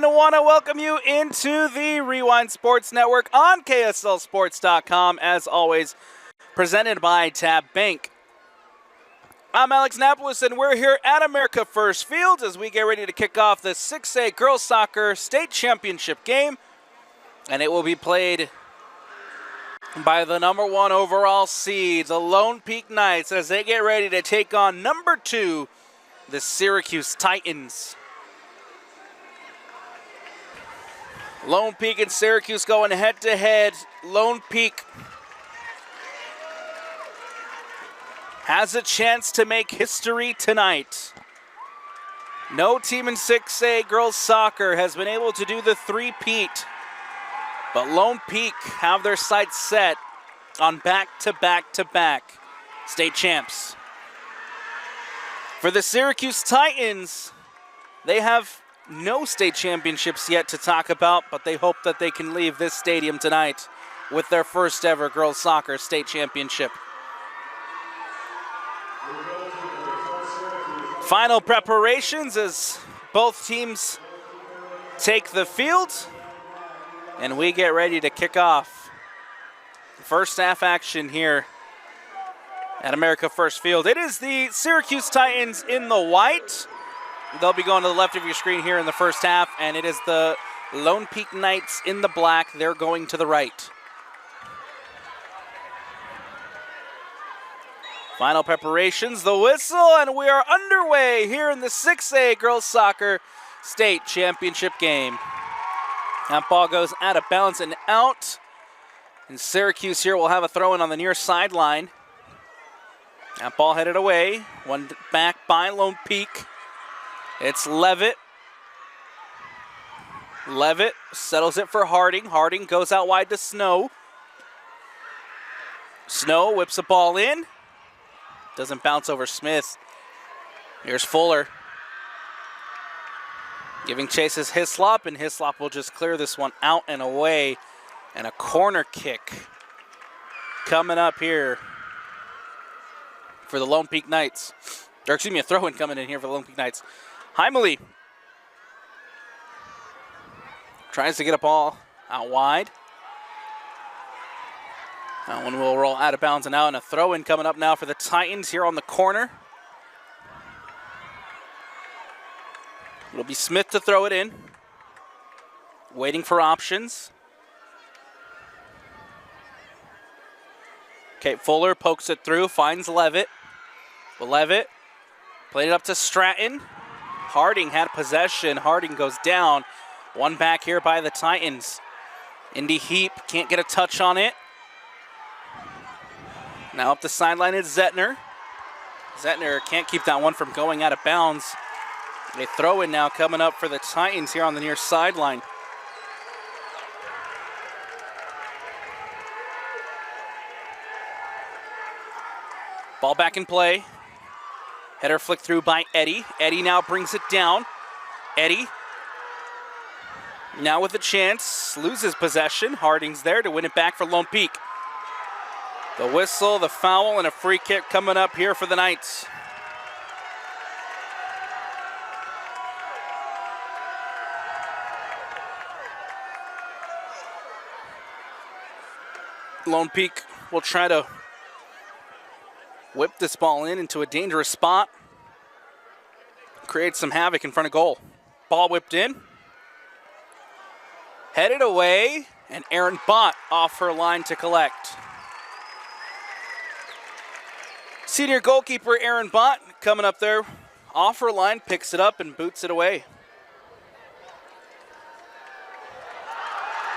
and want to welcome you into the Rewind Sports Network on KSLSports.com, as always, presented by Tab Bank. I'm Alex Napolis, and we're here at America First Field as we get ready to kick off the 6A Girls Soccer State Championship game, and it will be played by the number 1 overall seed, the Lone Peak Knights, as they get ready to take on number 2, the Syracuse Titans. Lone Peak and Syracuse going head-to-head. Lone Peak has a chance to make history tonight. No team in 6A girls soccer has been able to do the three-peat, but Lone Peak have their sights set on back-to-back-to-back state champs. For the Syracuse Titans, they have no state championships yet to talk about, but they hope that they can leave this stadium tonight with their first ever girls soccer state championship. Final preparations as both teams take the field, and we get ready to kick off first half action here at America First Field. It is the Syracuse Titans in the white. They'll be going to the left of your screen here in the first half, and it is the Lone Peak Knights in the black. They're going to the right. Final preparations, the whistle, and we are underway here in the 6A Girls Soccer State Championship game. That ball goes out of bounds and out, and Syracuse here will have a throw-in on the near sideline. That ball headed away, one back by Lone Peak. It's Levitt. Levitt settles it for Harding. Harding goes out wide to Snow. Snow whips the ball in. Doesn't bounce over Smith. Here's Fuller. Giving chase is Hislop, and Hislop will just clear this one out and away. And a corner kick coming up here for the Lone Peak Knights. Or excuse me, a throw-in coming in here for the Lone Peak Knights. Heimele tries to get a ball out wide. That one will roll out of bounds and out, and a throw-in coming up now for the Titans here on the corner. It'll be Smith to throw it in. Waiting for options. Kate Fuller pokes it through, finds Levitt. Levitt played it up to Stratton. Harding had possession. Harding goes down. One back here by the Titans. Indy Heap can't get a touch on it. Now up the sideline is Zettner. Zettner can't keep that one from going out of bounds. A throw-in now coming up for the Titans here on the near sideline. Ball back in play. Header flicked through by Eddie. Eddie now brings it down. Eddie now with a chance, loses possession. Harding's there to win it back for Lone Peak. The whistle, the foul, and a free kick coming up here for the Knights. Lone Peak will try to whip this ball into a dangerous spot. Create some havoc in front of goal. Ball whipped in. Headed away, and Aaron Bott off her line to collect. Senior goalkeeper Aaron Bott coming up there off her line, picks it up and boots it away.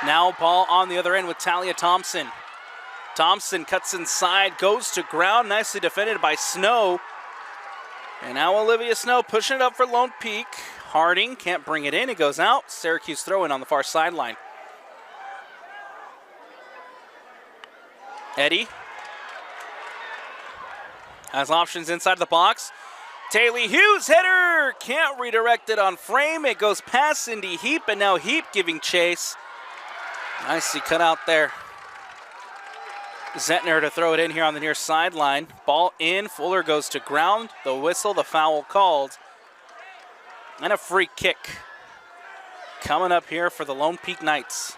Now ball on the other end with Talia Thompson. Thompson cuts inside, goes to ground, nicely defended by Snow. And now Olivia Snow pushing it up for Lone Peak. Harding can't bring it in, it goes out. Syracuse throw-in on the far sideline. Eddie has options inside the box. Taylor Hughes header, can't redirect it on frame. It goes past Indy Heap, and now Heap giving chase. Nicely cut out there. Zettner to throw it in here on the near sideline. Ball in, Fuller goes to ground. The whistle, the foul called. And a free kick coming up here for the Lone Peak Knights.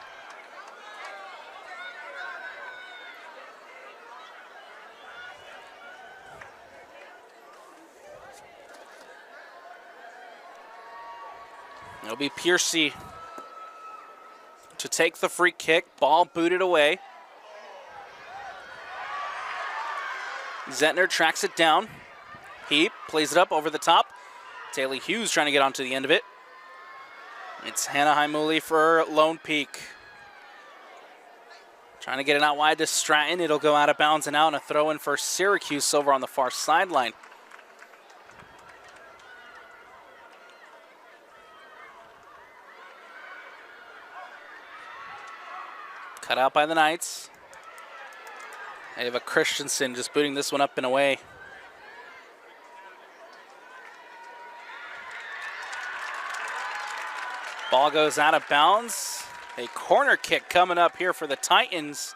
It'll be Piercy to take the free kick. Ball booted away. Zettner tracks it down. Heap plays it up over the top. Taylor Hughes trying to get onto the end of it. It's Hannah Heimuli for Lone Peak. Trying to get it out wide to Stratton. It'll go out of bounds and out, and a throw in for Syracuse over on the far sideline. Cut out by the Knights. Ava Christensen just booting this one up and away. Ball goes out of bounds. A corner kick coming up here for the Titans.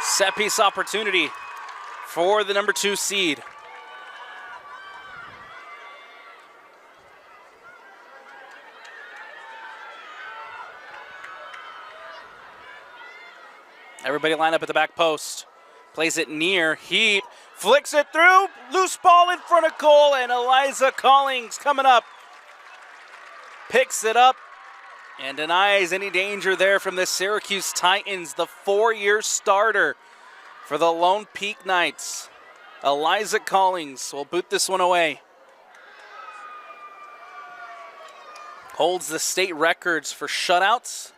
Set piece opportunity for the number 2 seed. Everybody line up at the back post. Plays it near. Heap flicks it through. Loose ball in front of goal, and Eliza Collings coming up. Picks it up and denies any danger there from the Syracuse Titans. The 4-year starter for the Lone Peak Knights. Eliza Collings will boot this one away. Holds the state records for shutouts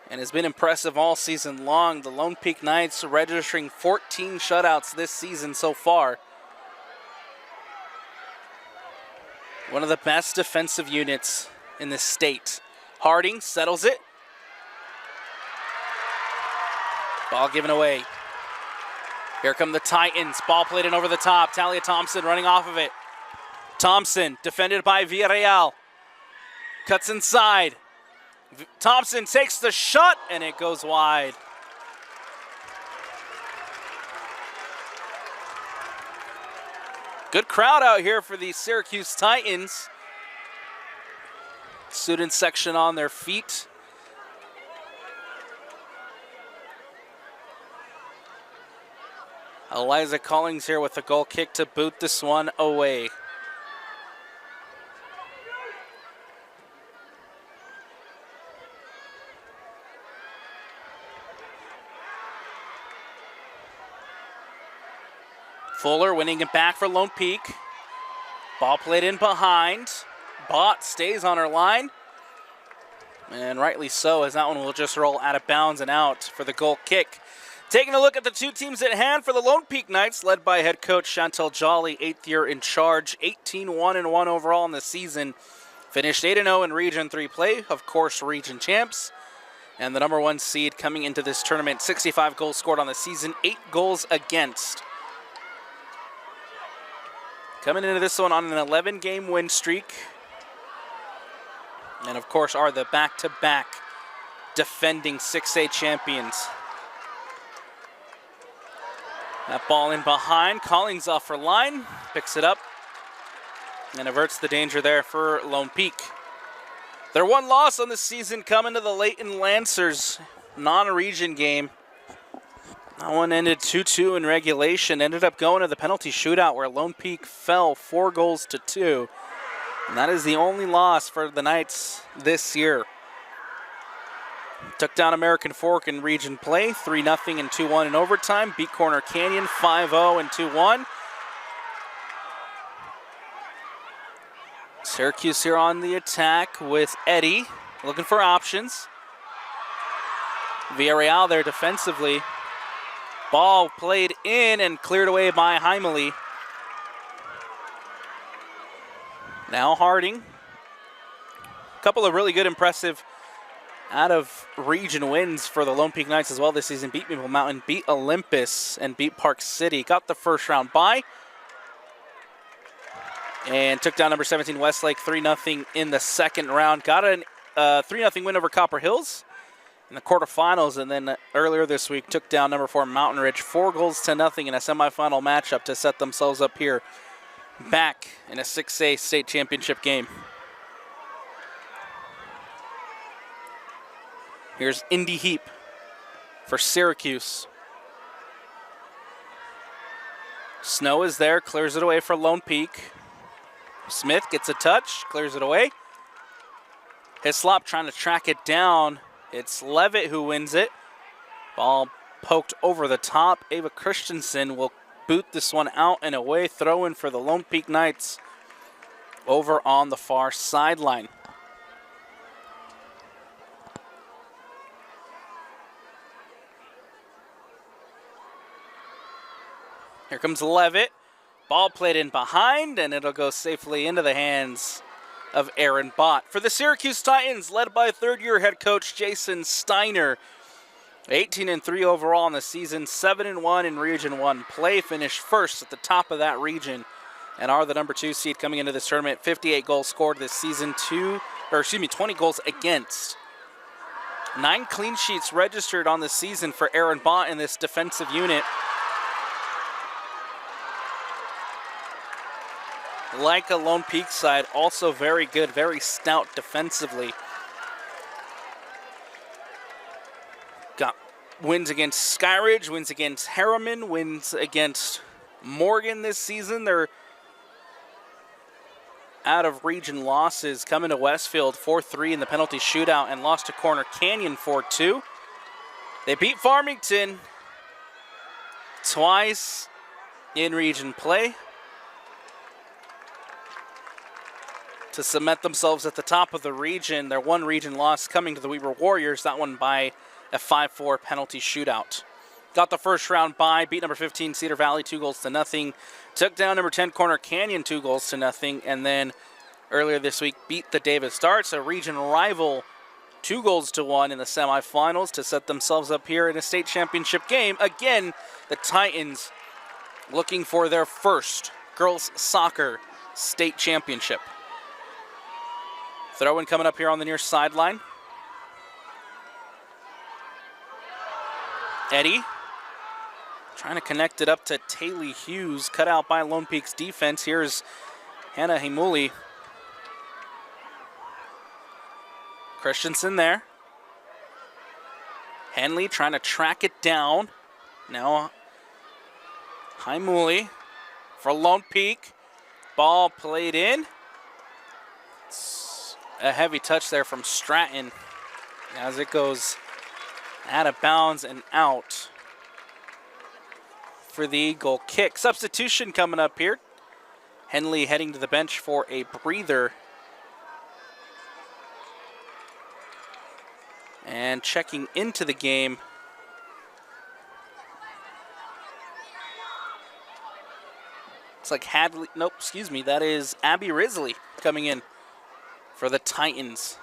and has been impressive all season long. The Lone Peak Knights registering 14 shutouts this season so far. One of the best defensive units in the state. Harding settles it. Ball given away. Here come the Titans. Ball played in over the top. Talia Thompson running off of it. Thompson defended by Villarreal. Cuts inside. Thompson takes the shot, and it goes wide. Good crowd out here for the Syracuse Titans. Student section on their feet. Eliza Collings here with a goal kick to boot this one away. Fuller winning it back for Lone Peak. Ball played in behind. Bott stays on her line. And rightly so, as that one will just roll out of bounds and out for the goal kick. Taking a look at the two teams at hand for the Lone Peak Knights, led by head coach Chantel Jolly, 8th year in charge, 18-1-1 overall in the season. Finished 8-0 in Region 3 play, of course, region champs. And the number 1 seed coming into this tournament, 65 goals scored on the season, 8 goals against. Coming into this one on an 11-game win streak. And, of course, are the back-to-back defending 6A champions. That ball in behind. Collings off her line. Picks it up. And averts the danger there for Lone Peak. Their one loss on the season coming to the Layton Lancers non-region game. That one ended 2-2 in regulation. Ended up going to the penalty shootout where Lone Peak fell 4-2. And that is the only loss for the Knights this year. Took down American Fork in region play, 3-0 and 2-1 in overtime. Beat Corner Canyon 5-0 and 2-1. Syracuse here on the attack with Eddie, looking for options. Villarreal there defensively. Ball played in and cleared away by Heimeli. Now Harding. A couple of really good, impressive out of region wins for the Lone Peak Knights as well this season. Beat Maple Mountain, beat Olympus, and beat Park City. Got the first round bye. And took down number 17 Westlake 3-0 in the second round. Got a 3-0 win over Copper Hills in the quarterfinals, and then earlier this week took down number 4 Mountain Ridge 4-0 in a semifinal matchup to set themselves up here back in a 6A state championship game. Here's Indy Heap for Syracuse. Snow is there, clears it away for Lone Peak. Smith gets a touch, clears it away. Hislop trying to track it down. It's Levitt who wins it. Ball poked over the top. Ava Christensen will boot this one out and away. Throw in for the Lone Peak Knights over on the far sideline. Here comes Levitt. Ball played in behind, and it'll go safely into the hands of Aaron Bott. For the Syracuse Titans, led by third-year head coach Jason Steiner. 18-3 overall in the season, 7-1 in Region 1 play. Finished first at the top of that region and are the number 2 seed coming into this tournament. 58 goals scored this season, 20 goals against. 9 clean sheets registered on the season for Aaron Bott in this defensive unit. Like a Lone Peak side, also very good, very stout defensively. Got wins against Skyridge, wins against Harriman, wins against Morgan this season. They're out of region losses coming to Westfield 4-3 in the penalty shootout and lost to Corner Canyon 4-2. They beat Farmington twice in region play to cement themselves at the top of the region. Their one region loss coming to the Weber Warriors, that one by a 5-4 penalty shootout. Got the first round bye, beat number 15 Cedar Valley 2-0. Took down number 10 Corner Canyon 2-0, and then earlier this week beat the Davis Darts, a region rival, 2-1 in the semifinals to set themselves up here in a state championship game. Again, the Titans looking for their first girls soccer state championship. Throw-in coming up here on the near sideline. Eddie trying to connect it up to Taylor Hughes, cut out by Lone Peak's defense. Here's Hannah Himuli. Christensen there. Henley trying to track it down. Now Himuli for Lone Peak. Ball played in. A heavy touch there from Stratton as it goes out of bounds and out for the goal kick. Substitution coming up here. Henley heading to the bench for a breather. And checking into the game, looks like Hadley, nope, excuse me, that is Abby Risley coming in for the Titans.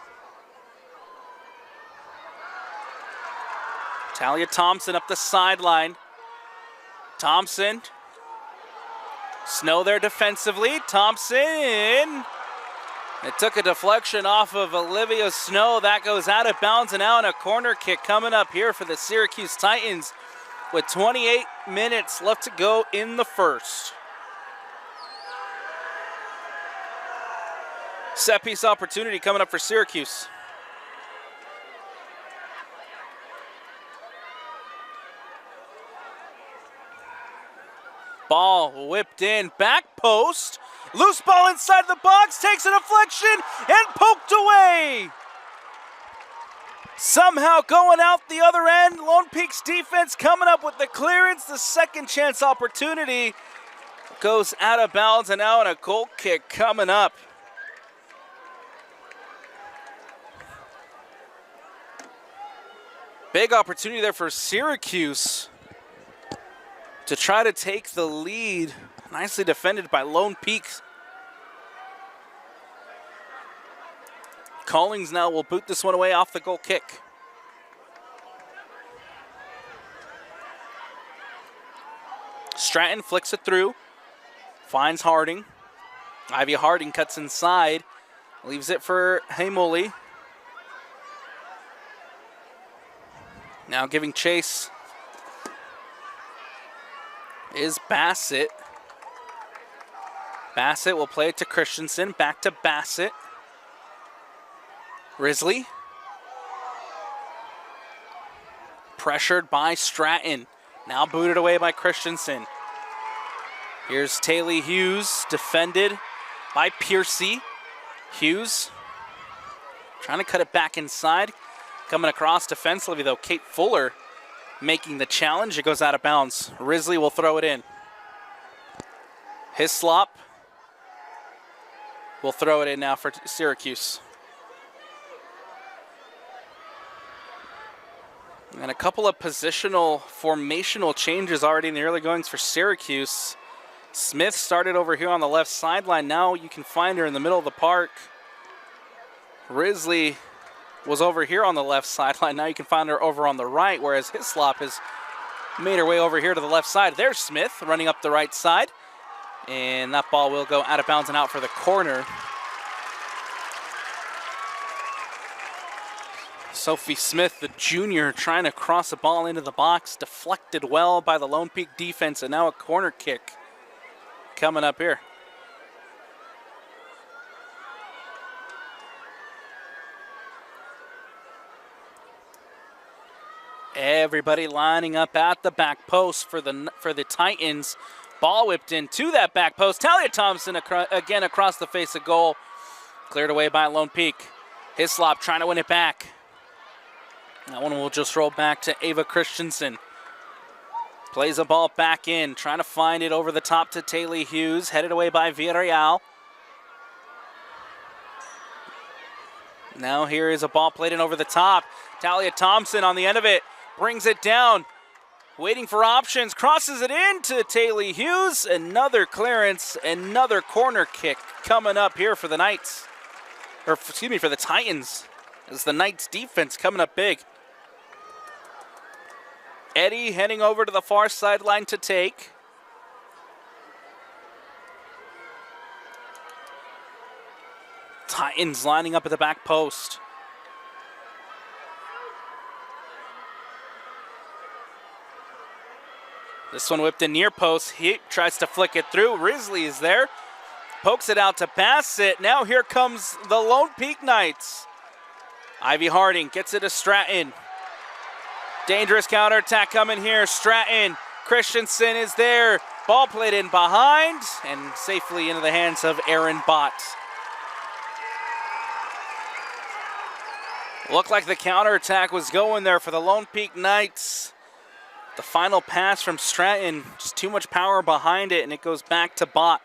Talia Thompson up the sideline. Thompson. Snow there defensively. Thompson. It took a deflection off of Olivia Snow. That goes out of bounds and out. A corner kick coming up here for the Syracuse Titans with 28 minutes left to go in the first. Set piece opportunity coming up for Syracuse. Ball whipped in, back post. Loose ball inside the box, takes a deflection and poked away. Somehow going out the other end. Lone Peak's defense coming up with the clearance. The second chance opportunity goes out of bounds and out, and a goal kick coming up. Big opportunity there for Syracuse to try to take the lead. Nicely defended by Lone Peak. Collings now will boot this one away off the goal kick. Stratton flicks it through. Finds Harding. Ivy Harding cuts inside. Leaves it for Himuli. Now giving chase is Bassett. Bassett will play it to Christensen. Back to Bassett. Risley. Pressured by Stratton. Now booted away by Christensen. Here's Taylor Hughes, defended by Piercy. Hughes trying to cut it back inside. Coming across defensively, though, Kate Fuller making the challenge. It goes out of bounds. Risley will throw it in. Hislop will throw it in now for Syracuse. And a couple of formational changes already in the early goings for Syracuse. Smith started over here on the left sideline. Now you can find her in the middle of the park. Risley was over here on the left sideline. Now you can find her over on the right, whereas Hislop has made her way over here to the left side. There's Smith running up the right side. And that ball will go out of bounds and out for the corner. Sophie Smith, the junior, trying to cross a ball into the box. Deflected well by the Lone Peak defense, and now a corner kick coming up here. Everybody lining up at the back post for the Titans. Ball whipped into that back post. Talia Thompson again across the face of goal. Cleared away by Lone Peak. Hislop trying to win it back. That one will just roll back to Ava Christensen. Plays the ball back in, trying to find it over the top to Taylor Hughes. Headed away by Villarreal. Now here is a ball played in over the top. Talia Thompson on the end of it. Brings it down. Waiting for options. Crosses it into Taylor Hughes. Another clearance. Another corner kick coming up here for the Knights. Or excuse me, for the Titans. As the Knights defense coming up big. Eddie heading over to the far sideline to take. Titans lining up at the back post. This one whipped in near post. He tries to flick it through. Risley is there. Pokes it out to Bassett. Now here comes the Lone Peak Knights. Ivy Harding gets it to Stratton. Dangerous counterattack coming here. Stratton. Christensen is there. Ball played in behind and safely into the hands of Aaron Bott. Looked like the counterattack was going there for the Lone Peak Knights. The final pass from Stratton, just too much power behind it, and it goes back to Bott.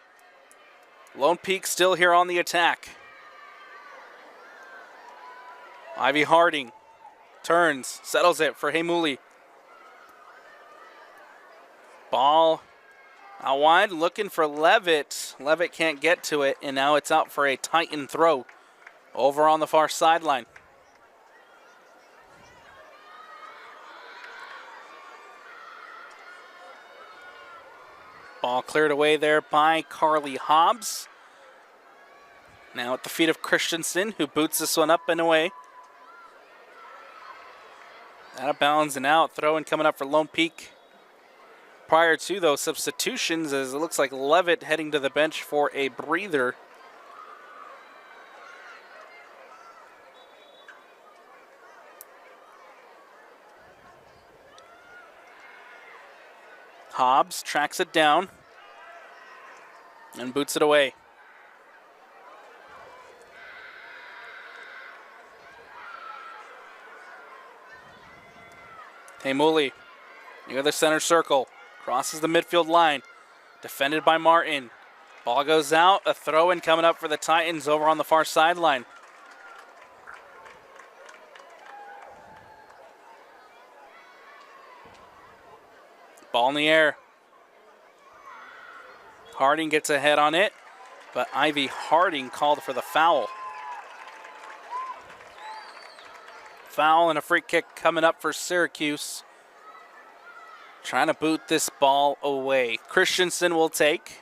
Lone Peak still here on the attack. Ivy Harding turns, settles it for Heimuli. Ball out wide, looking for Levitt. Levitt can't get to it, and now it's out for a Titan throw over on the far sideline. Ball cleared away there by Carly Hobbs. Now at the feet of Christensen, who boots this one up and away. Out of bounds and out. Throw-in coming up for Lone Peak. Prior to those substitutions, as it looks like Levitt heading to the bench for a breather. Hobbs tracks it down and boots it away. Heimuli near the center circle, crosses the midfield line, defended by Martin. Ball goes out, a throw-in coming up for the Titans over on the far sideline. Ball in the air. Harding gets a head on it, but Ivy Harding called for the foul. Foul and a free kick coming up for Syracuse. Trying to boot this ball away. Christensen will take.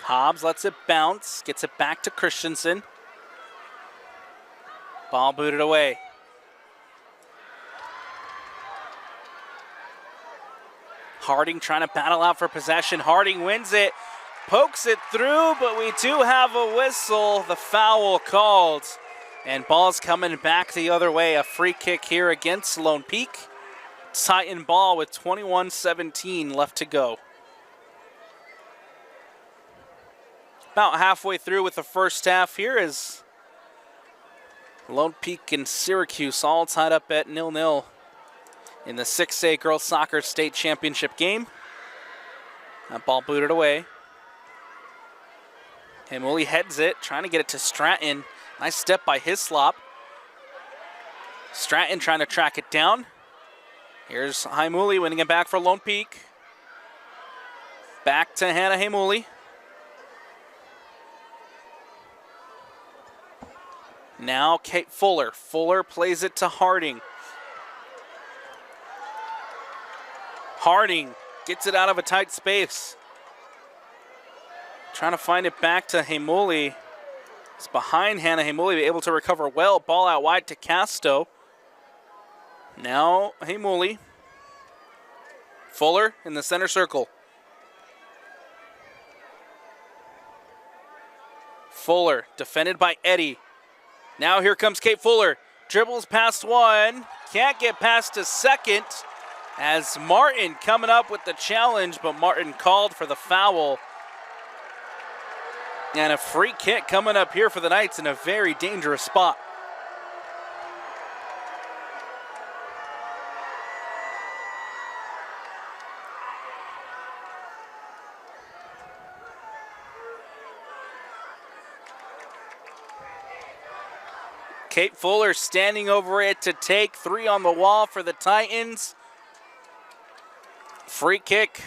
Hobbs lets it bounce, gets it back to Christensen. Ball booted away. Harding trying to battle out for possession. Harding wins it, pokes it through, but we do have a whistle. The foul called, and ball's coming back the other way. A free kick here against Lone Peak. Titan ball with 21:17 left to go. About halfway through with the first half here is Lone Peak and Syracuse all tied up at 0-0 in the 6A Girls Soccer State Championship game. That ball booted away. And Woolley heads it, trying to get it to Stratton. Nice step by Hislop. Stratton trying to track it down. Here's Haimuli winning it back for Lone Peak. Back to Hannah Haimuli. Now Kate Fuller. Fuller plays it to Harding. Harding gets it out of a tight space. Trying to find it back to Haimuli. It's behind Hannah Haimuli, able to recover well. Ball out wide to Casto. Now Haimuli. Fuller in the center circle. Fuller defended by Eddie. Now here comes Kate Fuller. Dribbles past one. Can't get past a second. As Martin coming up with the challenge, but Martin called for the foul. And a free kick coming up here for the Knights in a very dangerous spot. Kate Fuller standing over it to take 3 on the wall for the Titans. Free kick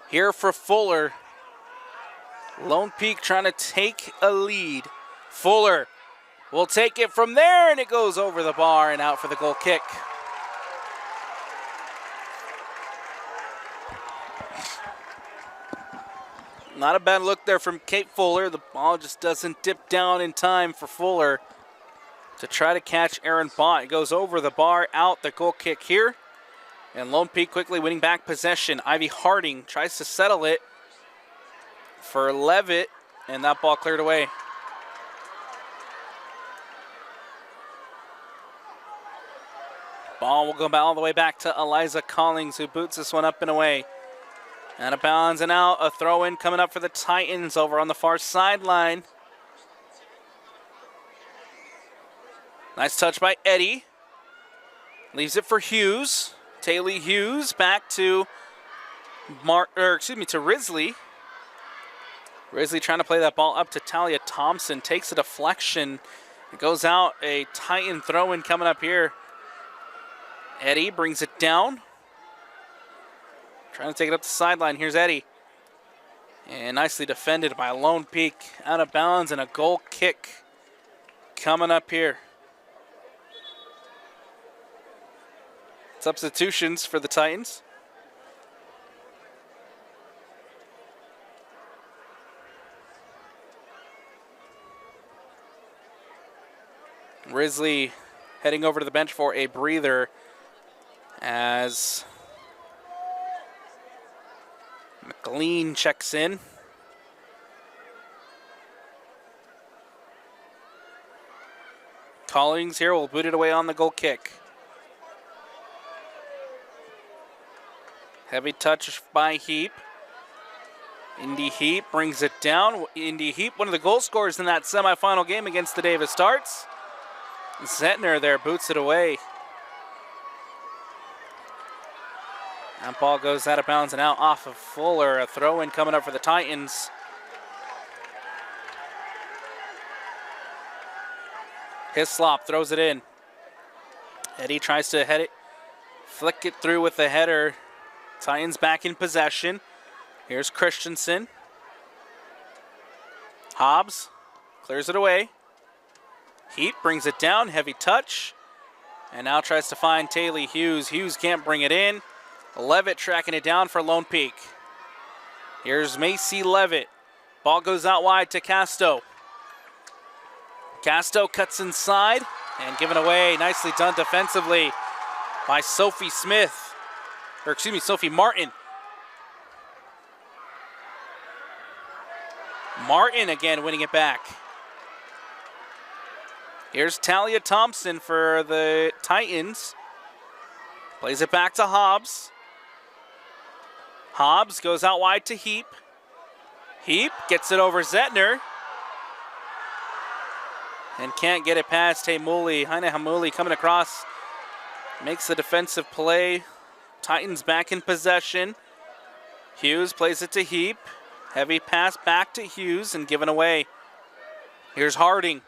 here for Fuller. Lone Peak trying to take a lead. Fuller will take it from there, and it goes over the bar and out for the goal kick. Not a bad look there from Kate Fuller. The ball just doesn't dip down in time for Fuller to try to catch Aaron Bott. It goes over the bar, out the goal kick here. And Lone Peak quickly winning back possession. Ivy Harding tries to settle it for Levitt, and that ball cleared away. Ball will go all the way back to Eliza Collings, who boots this one up and away. Out of bounds and out. A throw in coming up for the Titans over on the far sideline. Nice touch by Eddie. Leaves it for Hughes. Taylor Hughes back to to Risley. Risley trying to play that ball up to Talia Thompson. Takes a deflection. It goes out. A Titan throw-in coming up here. Eddie brings it down. Trying to take it up the sideline. Here's Eddie. And nicely defended by Lone Peak. Out of bounds and a goal kick coming up here. Substitutions for the Titans. Risley heading over to the bench for a breather as McLean checks in. Collings here will boot it away on the goal kick. Heavy touch by Heap. Indy Heap brings it down. Indy Heap, one of the goal scorers in that semifinal game against the Davis Starts. Zentner there boots it away. That ball goes out of bounds and out off of Fuller. A throw-in coming up for the Titans. Hislop throws it in. Eddie tries to head it, flick it through with the header. Titans back in possession. Here's Christensen. Hobbs clears it away. Heat brings it down, heavy touch. And now tries to find Taylor Hughes. Hughes can't bring it in. Levitt tracking it down for Lone Peak. Here's Macy Levitt. Ball goes out wide to Casto. Casto cuts inside and given away. Nicely done defensively by Sophie Smith. Or excuse me, Sophie Martin. Martin again winning it back. Here's Talia Thompson for the Titans. Plays it back to Hobbs. Hobbs goes out wide to Heap. Heap gets it over Zettner. And can't get it past Haimuli. Heine Haimuli coming across. Makes the defensive play. Titans back in possession. Hughes plays it to Heap. Heavy pass back to Hughes and given away. Here's Harding.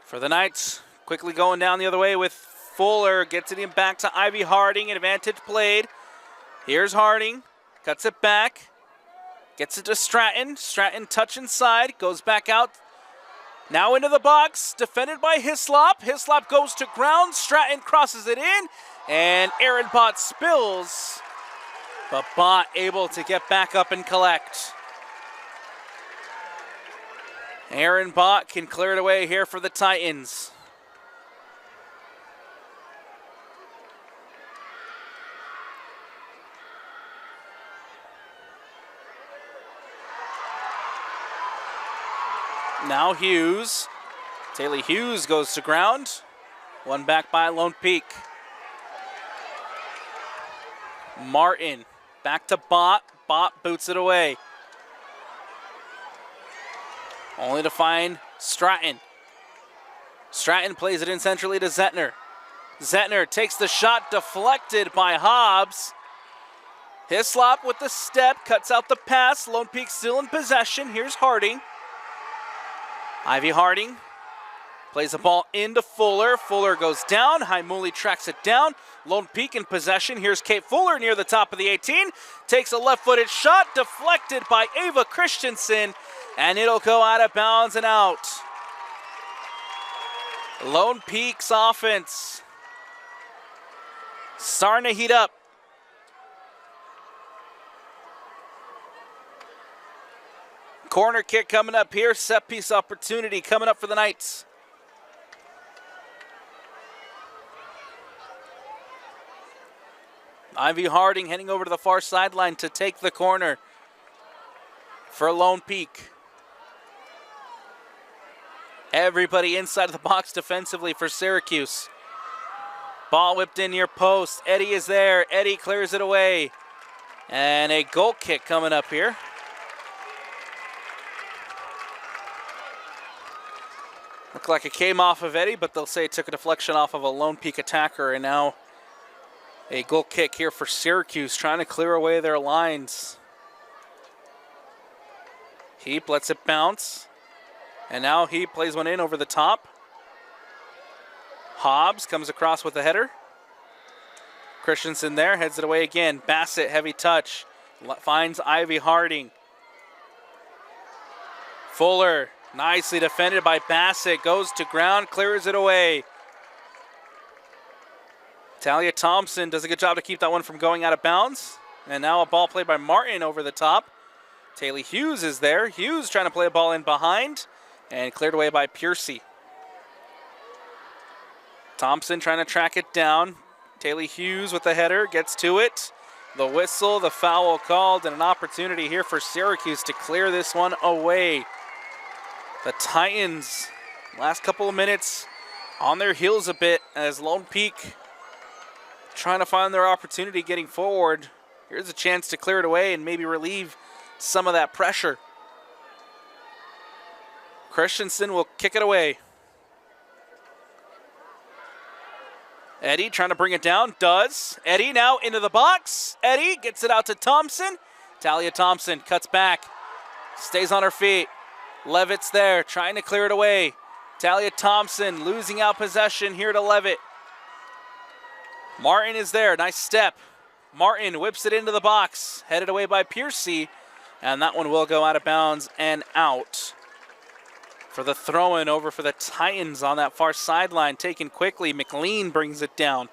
For the Knights, quickly going down the other way with Fuller. Gets it in back to Ivy Harding. Advantage played. Here's Harding. Cuts it back. Gets it to Stratton. Stratton touch inside. Goes back out. Now into the box. Defended by Hislop. Hislop goes to ground. Stratton crosses it in. And Aaron Bott spills. But Bott able to get back up and collect. Aaron Bott can clear it away here for the Titans. Now Hughes. Taylor Hughes goes to ground. One back by Lone Peak. Martin back to Bott. Bott boots it away. Only to find Stratton. Stratton plays it in centrally to Zettner. Zettner takes the shot, deflected by Hobbs. Hislop with the step, cuts out the pass. Lone Peak still in possession. Here's Harding. Ivy Harding plays the ball into Fuller. Fuller goes down. Haimuli tracks it down. Lone Peak in possession. Here's Kate Fuller near the top of the 18. Takes a left-footed shot, deflected by Ava Christensen. And it'll go out of bounds and out. Lone Peak's offense starting to heat up. Corner kick coming up here. Set piece opportunity coming up for the Knights. Ivy Harding heading over to the far sideline to take the corner for Lone Peak. Everybody inside of the box defensively for Syracuse. Ball whipped in near post. Eddie is there. Eddie clears it away. And a goal kick coming up here. Looked like it came off of Eddie, but they'll say it took a deflection off of a Lone Peak attacker. And now a goal kick here for Syracuse, trying to clear away their lines. Heap lets it bounce. And now he plays one in over the top. Hobbs comes across with a header. Christensen there, heads it away again. Bassett, heavy touch. Finds Ivy Harding. Fuller, nicely defended by Bassett. Goes to ground, clears it away. Talia Thompson does a good job to keep that one from going out of bounds. And now a ball played by Martin over the top. Taylor Hughes is there. Hughes trying to play a ball in behind. And cleared away by Piercy. Thompson trying to track it down. Taylor Hughes with the header, gets to it. The whistle, the foul called, and an opportunity here for Syracuse to clear this one away. The Titans, last couple of minutes, on their heels a bit as Lone Peak trying to find their opportunity getting forward. Here's a chance to clear it away and maybe relieve some of that pressure. Christensen will kick it away. Eddie trying to bring it down, does. Eddie now into the box. Eddie gets it out to Thompson. Talia Thompson cuts back, stays on her feet. Levitt's there trying to clear it away. Talia Thompson losing out possession here to Levitt. Martin is there, nice step. Martin whips it into the box, headed away by Piercy, and that one will go out of bounds and out. For the throw-in over for the Titans on that far sideline, taken quickly. McLean brings it down.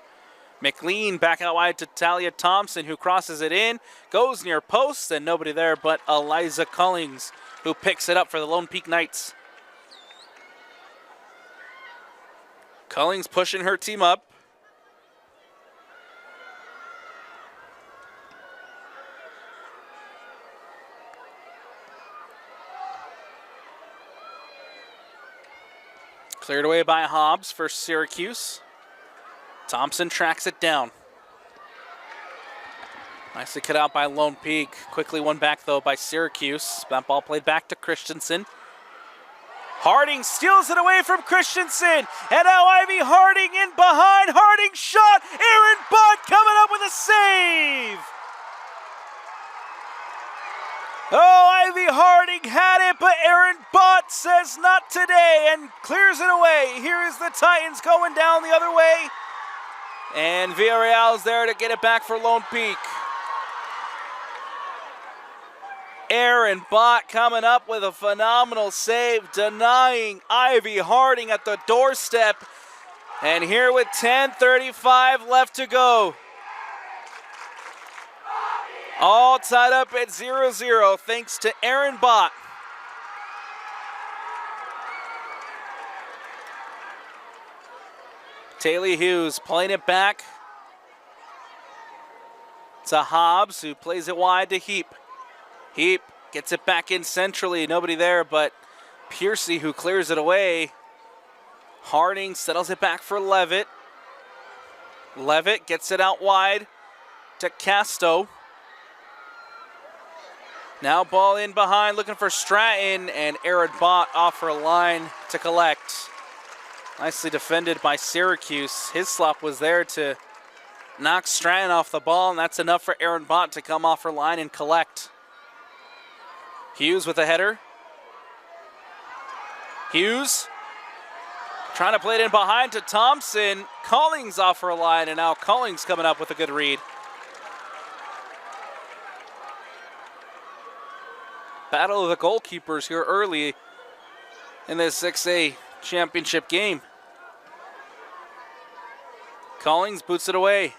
McLean back out wide to Talia Thompson, who crosses it in, goes near post, and nobody there but Eliza Cullings, who picks it up for the Lone Peak Knights. Cullings pushing her team up. Cleared away by Hobbs for Syracuse. Thompson tracks it down. Nicely cut out by Lone Peak. Quickly won back, though, by Syracuse. That ball played back to Christensen. Harding steals it away from Christensen. And now Ivy Harding in behind. Harding shot. Aaron Butt coming up with a save. Oh, Ivy Harding had it, but Aaron Butt says not today and clears it away. Here is the Titans going down the other way. And Villarreal's there to get it back for Lone Peak. Aaron Butt coming up with a phenomenal save, denying Ivy Harding at the doorstep. And here with 10:35 left to go. All tied up at 0-0 thanks to Aaron Butt. Taylor Hughes playing it back to Hobbs, who plays it wide to Heap. Heap gets it back in centrally. Nobody there but Piercy, who clears it away. Harding settles it back for Levitt. Levitt gets it out wide to Casto. Now ball in behind, looking for Stratton, and Aaron Butt off her line to collect. Nicely defended by Syracuse. His slop was there to knock Stratton off the ball, and that's enough for Aaron Butt to come off her line and collect. Hughes with a header. Hughes trying to play it in behind to Thompson. Cullings off her line, and now Cullings coming up with a good read. Battle of the goalkeepers here early in this 6A championship game. Cullings boots it away.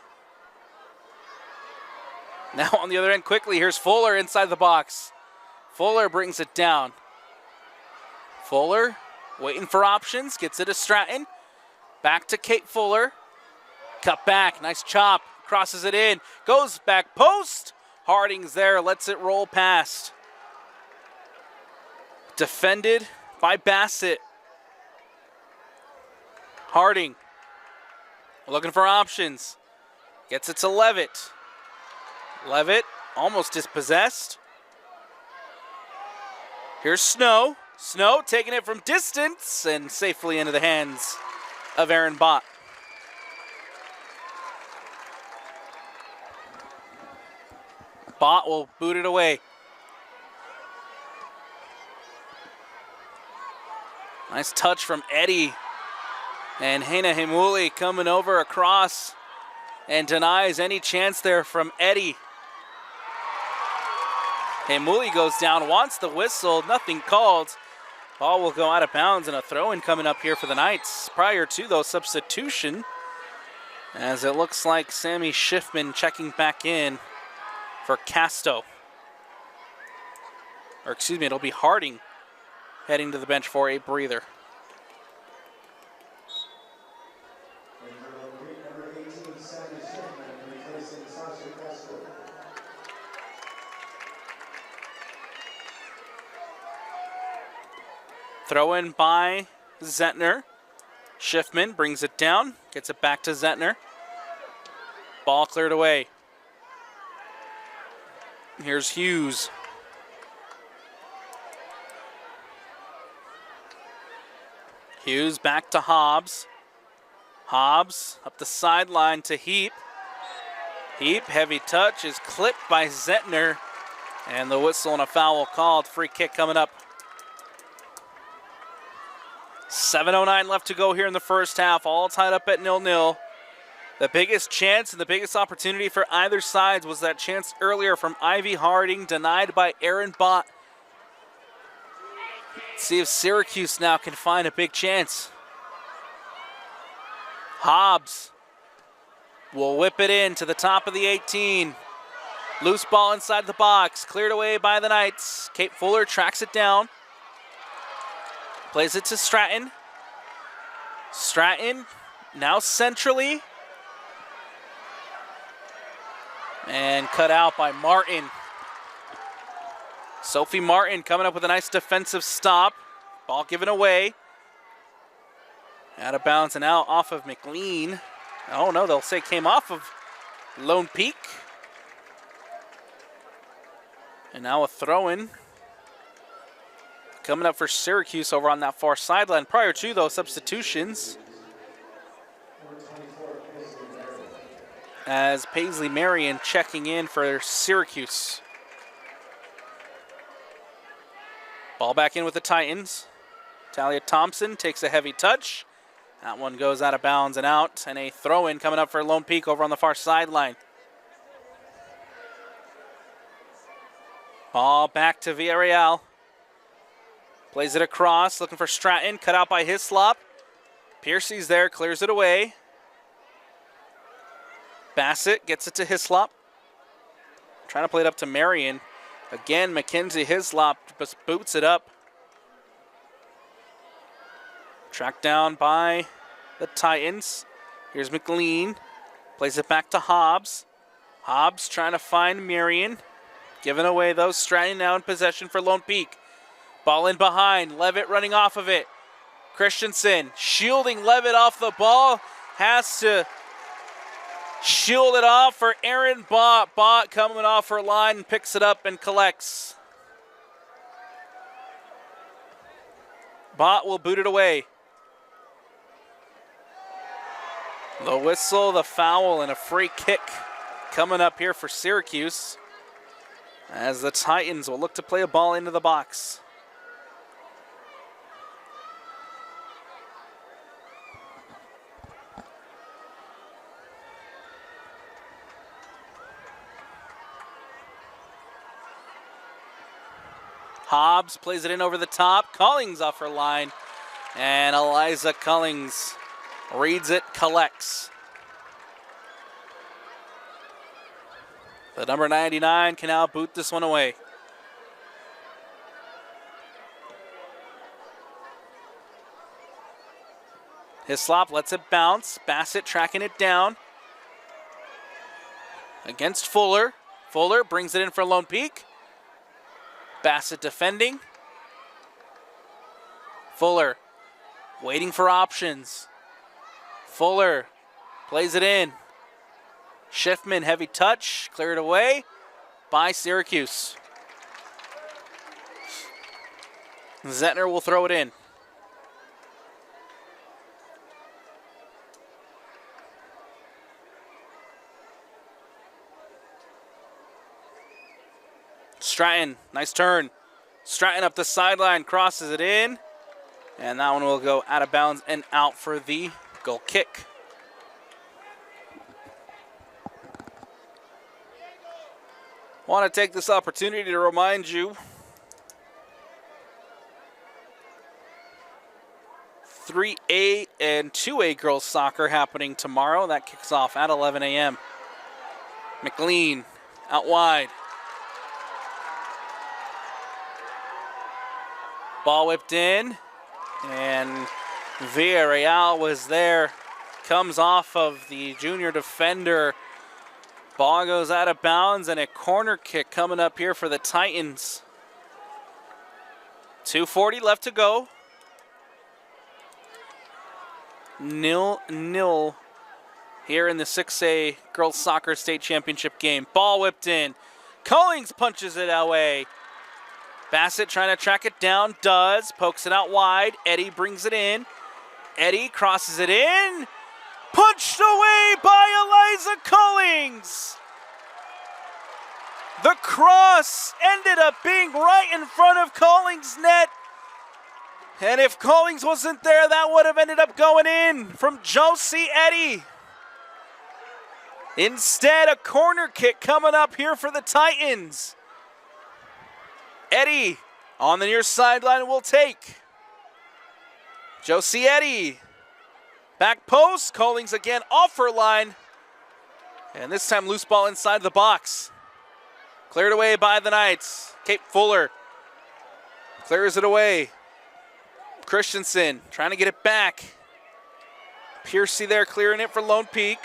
Now on the other end quickly, here's Fuller inside the box. Fuller brings it down. Fuller waiting for options, gets it to Stratton. Back to Kate Fuller. Cut back, nice chop, crosses it in, goes back post. Harding's there, lets it roll past. Defended by Bassett. Harding looking for options. Gets it to Levitt. Levitt almost dispossessed. Here's Snow. Snow taking it from distance and safely into the hands of Aaron Butt. Butt will boot it away. Nice touch from Eddie. And Hena Himuli coming over across and denies any chance there from Eddie. Himuli goes down, wants the whistle, nothing called. Ball will go out of bounds, and a throw-in coming up here for the Knights. Prior to, though, substitution, as it looks like Sammy Schiffman checking back in for Casto. Or excuse me, it'll be Harding heading to the bench for a breather. Throw in by Zettner. Schiffman brings it down, gets it back to Zettner. Ball cleared away. Here's Hughes. Hughes back to Hobbs. Hobbs up the sideline to Heap. Heap, heavy touch, is clipped by Zettner. And the whistle and a foul called. Free kick coming up. 7:09 left to go here in the first half. All tied up at 0-0. The biggest chance and the biggest opportunity for either side was that chance earlier from Ivy Harding, denied by Aaron Butt. See if Syracuse now can find a big chance. Hobbs will whip it in to the top of the 18. Loose ball inside the box, cleared away by the Knights. Kate Fuller tracks it down. Plays it to Stratton. Stratton now centrally. And cut out by Martin. Sophie Martin coming up with a nice defensive stop. Ball given away. Out of bounds and out off of McLean. Oh no, they'll say came off of Lone Peak. And now a throw-in. Coming up for Syracuse over on that far sideline. Prior to those substitutions, as Paisley Marion checking in for Syracuse. Ball back in with the Titans. Talia Thompson takes a heavy touch. That one goes out of bounds and out. And a throw-in coming up for Lone Peak over on the far sideline. Ball back to Villarreal. Plays it across, looking for Stratton. Cut out by Hislop. Piercy's there, clears it away. Bassett gets it to Hislop. Trying to play it up to Marion. Again, Mackenzie Hislop just boots it up. Tracked down by the Titans. Here's McLean. Plays it back to Hobbs. Hobbs trying to find Marion. Giving away those. Stratton now in possession for Lone Peak. Ball in behind. Levitt running off of it. Christensen shielding Levitt off the ball. Has to shield it off for Aaron Bott. Bott coming off her line and picks it up and collects. Bott will boot it away. The whistle, the foul, and a free kick coming up here for Syracuse, as the Titans will look to play a ball into the box. Hobbs plays it in over the top. Collings off her line. And Eliza Collings reads it, collects. The number 99 can now boot this one away. Hislop lets it bounce. Bassett tracking it down. Against Fuller. Fuller brings it in for Lone Peak. Bassett defending. Fuller waiting for options. Fuller plays it in. Schiffman, heavy touch, cleared away by Syracuse. Zettner will throw it in. Stratton, nice turn. Stratton up the sideline, crosses it in. And that one will go out of bounds and out for the goal kick. Want to take this opportunity to remind you, 3A and 2A girls soccer happening tomorrow. That kicks off at 11 a.m. McLean out wide. Ball whipped in, and Villarreal was there. Comes off of the junior defender. Ball goes out of bounds, and a corner kick coming up here for the Titans. 2:40 left to go. 0-0 here in the 6A Girls Soccer State Championship game. Ball whipped in. Collings punches it away. Bassett trying to track it down, does. Pokes it out wide. Eddie brings it in. Eddie crosses it in. Punched away by Eliza Collings. The cross ended up being right in front of Collings' net. And if Collings wasn't there, that would have ended up going in from Josie Eddy. Instead, a corner kick coming up here for the Titans. Eddy on the near sideline will take. Josie Eddy. Back post. Collings again off her line. And this time loose ball inside the box. Cleared away by the Knights. Kate Fuller clears it away. Christensen trying to get it back. Piercy there clearing it for Lone Peak.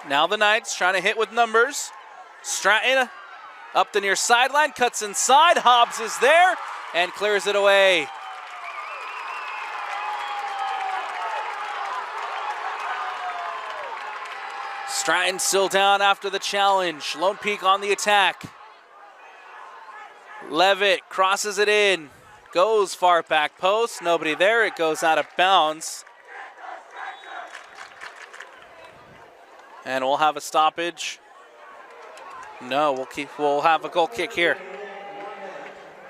Now the Knights trying to hit with numbers. Stratton up the near sideline, cuts inside. Hobbs is there and clears it away. Stratton still down after the challenge. Lone Peak on the attack. Levitt crosses it in. Goes far back post. Nobody there. It goes out of bounds. And we'll have a stoppage. No, we'll have a goal kick here.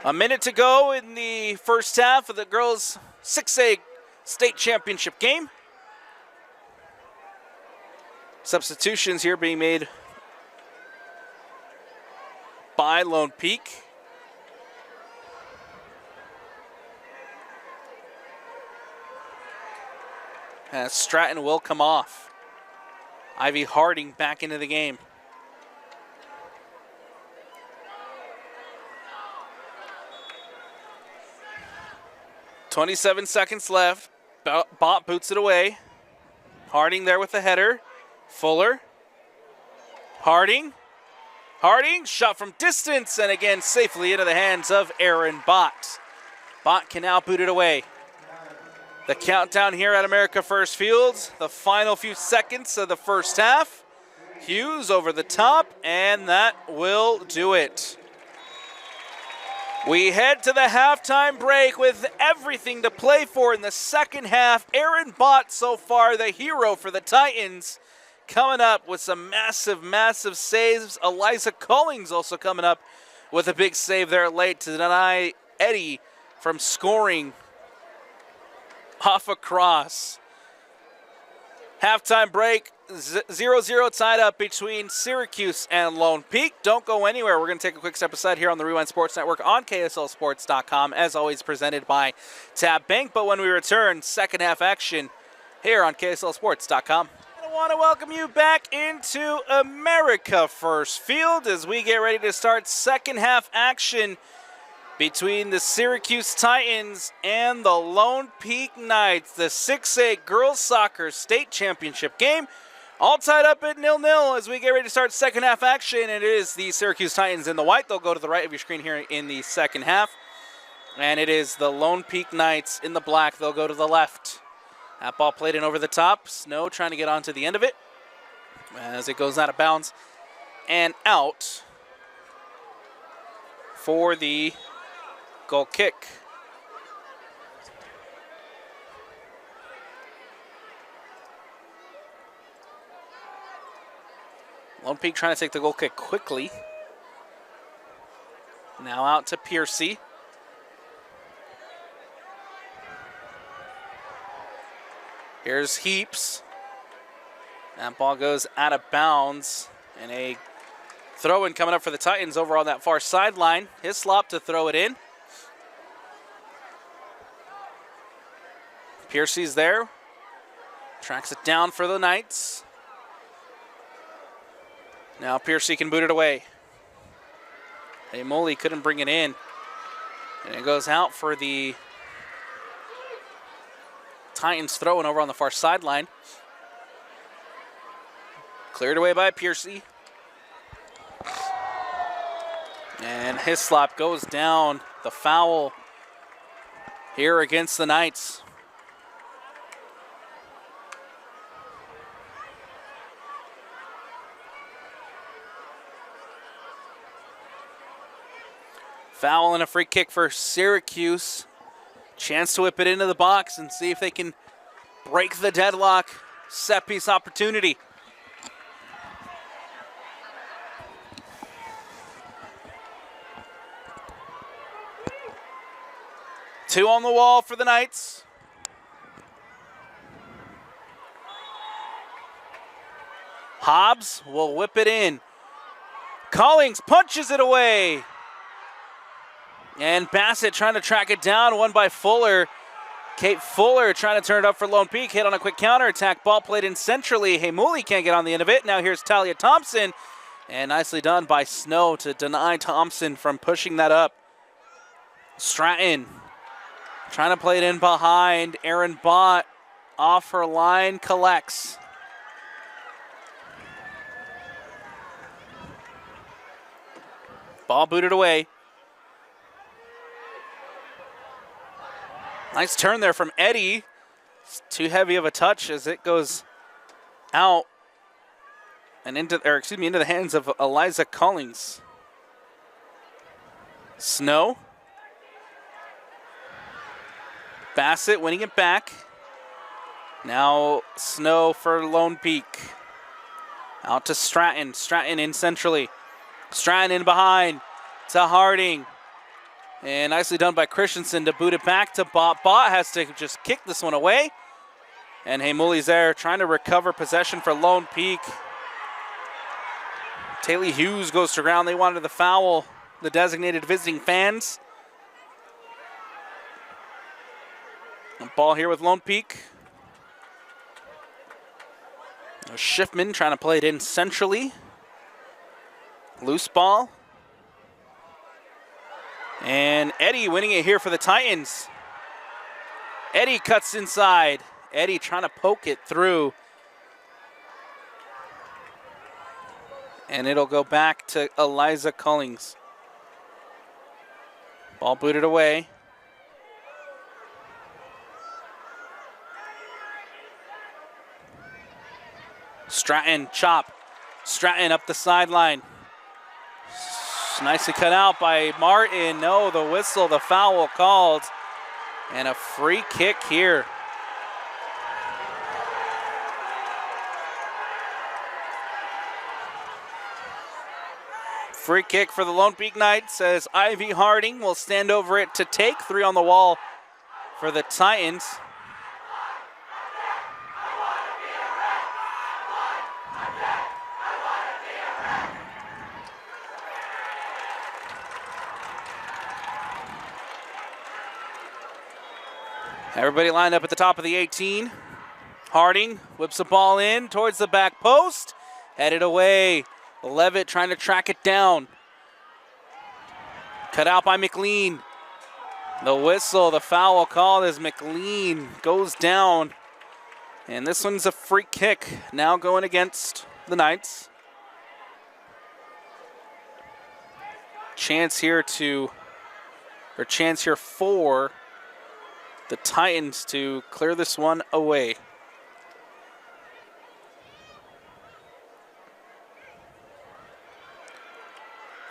A minute to go in the first half of the girls' 6A state championship game. Substitutions here being made by Lone Peak. As Stratton will come off. Ivy Harding back into the game. .27 seconds left. Bott boots it away. Harding there with the header. Fuller. Harding. Harding, shot from distance, and again safely into the hands of Aaron Bott. Bott can now boot it away. The countdown here at America First Fields. The final few seconds of the first half. Hughes over the top, and that will do it. We head to the halftime break with everything to play for in the second half. Aaron Bott so far the hero for the Titans. Coming up with some massive, massive saves. Eliza Collings also coming up with a big save there late to deny Eddie from scoring off a cross. Halftime break, 0-0 tied up between Syracuse and Lone Peak. Don't go anywhere. We're going to take a quick step aside here on the Rewind Sports Network on KSLSports.com, as always presented by Tab Bank. But when we return, second half action here on KSLSports.com. I want to welcome you back into America First Field as we get ready to start second half action between the Syracuse Titans and the Lone Peak Knights. The 6A Girls Soccer State Championship game all tied up at 0-0 as we get ready to start second half action. And it is the Syracuse Titans in the white. They'll go to the right of your screen here in the second half. And it is the Lone Peak Knights in the black. They'll go to the left. That ball played in over the top. Snow trying to get onto the end of it as it goes out of bounds and out for the goal kick. Lone Peak trying to take the goal kick quickly. Now out to Piercy. Here's Heaps. That ball goes out of bounds. And a throw-in coming up for the Titans over on that far sideline. Hislop to throw it in. Piercy's there. Tracks it down for the Knights. Now Piercy can boot it away. Hey, Moley couldn't bring it in. And it goes out for the Titans throwing over on the far sideline. Cleared away by Piercy. And Hislop goes down. The foul here against the Knights. Foul and a free kick for Syracuse. Chance to whip it into the box and see if they can break the deadlock. Set piece opportunity. Two on the wall for the Knights. Hobbs will whip it in. Collings punches it away. And Bassett trying to track it down, won by Fuller. Kate Fuller trying to turn it up for Lone Peak. Hit on a quick counter attack. Ball played in centrally. Hamuli can't get on the end of it. Now here's Talia Thompson. And nicely done by Snow to deny Thompson from pushing that up. Stratton trying to play it in behind. Aaron Bott off her line, collects. Ball booted away. Nice turn there from Eddie. It's too heavy of a touch as it goes out and into the hands of Eliza Collins. Snow. Bassett winning it back. Now Snow for Lone Peak. Out to Stratton. Stratton in centrally. Stratton in behind to Harding. And nicely done by Christensen to boot it back to Bott. Bott has to just kick this one away. And Hamuli's there trying to recover possession for Lone Peak. Taylor Hughes goes to ground. They wanted the foul, the designated visiting fans. Ball here with Lone Peak. Schiffman trying to play it in centrally. Loose ball. And Eddie winning it here for the Titans. Eddie cuts inside. Eddie trying to poke it through. And it'll go back to Eliza Cullings. Ball booted away. Stratton, chop. Stratton up the sideline. Nicely cut out by Martin. No, the whistle, the foul called. And a free kick here. Free kick for the Lone Peak Knights as Ivy Harding will stand over it to take. 3 on the wall for the Titans. Everybody lined up at the top of the 18. Harding whips the ball in towards the back post. Headed away. Levitt trying to track it down. Cut out by McLean. The whistle, the foul called as McLean goes down. And this one's a free kick now going against the Knights. Chance here for the Titans to clear this one away.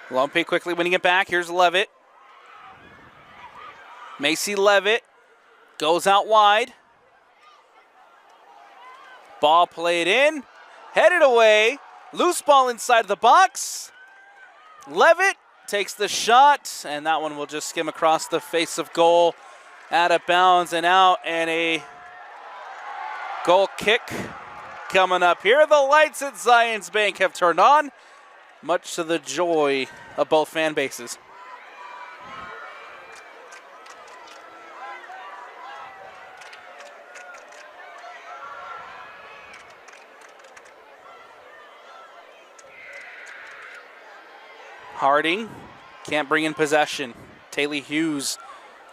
Lone Peak quickly winning it back. Here's Levitt. Macy Levitt goes out wide. Ball played in. Headed away. Loose ball inside the box. Levitt takes the shot, and that one will just skim across the face of goal. Out of bounds and out, and a goal kick coming up here. The lights at Zions Bank have turned on, much to the joy of both fan bases. Harding can't bring in possession. Taylor Hughes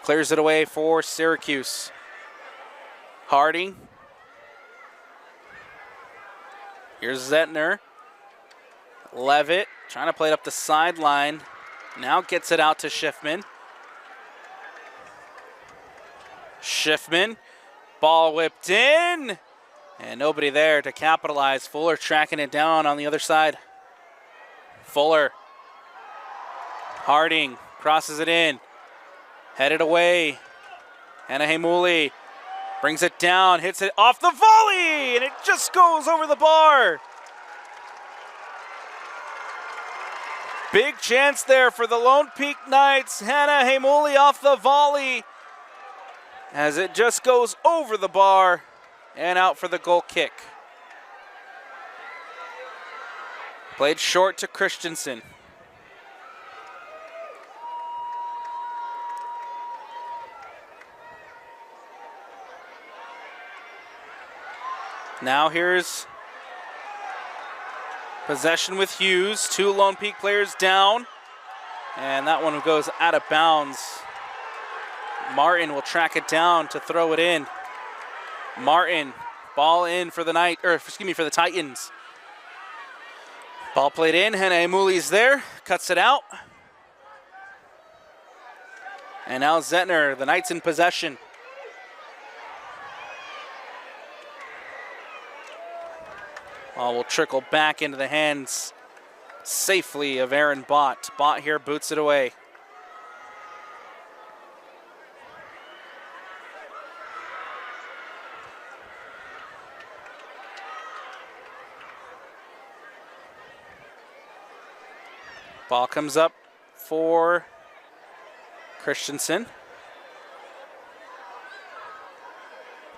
clears it away for Syracuse. Harding. Here's Zettner. Levitt trying to play it up the sideline. Now gets it out to Schiffman. Schiffman. Ball whipped in. And nobody there to capitalize. Fuller tracking it down on the other side. Fuller. Harding crosses it in. Headed away. Hannah Hamuli brings it down, hits it off the volley, and it just goes over the bar. Big chance there for the Lone Peak Knights. Hannah Hamuli off the volley as it just goes over the bar and out for the goal kick. Played short to Christensen. Now here's possession with Hughes. 2 Lone Peak players down. And that one goes out of bounds. Martin will track it down to throw it in. Martin, ball in for the for the Titans. Ball played in, Hene Muli's there, cuts it out. And now Zettner, the Knights in possession. Ball will trickle back into the hands safely of Aaron Bott. Bott here boots it away. Ball comes up for Christensen.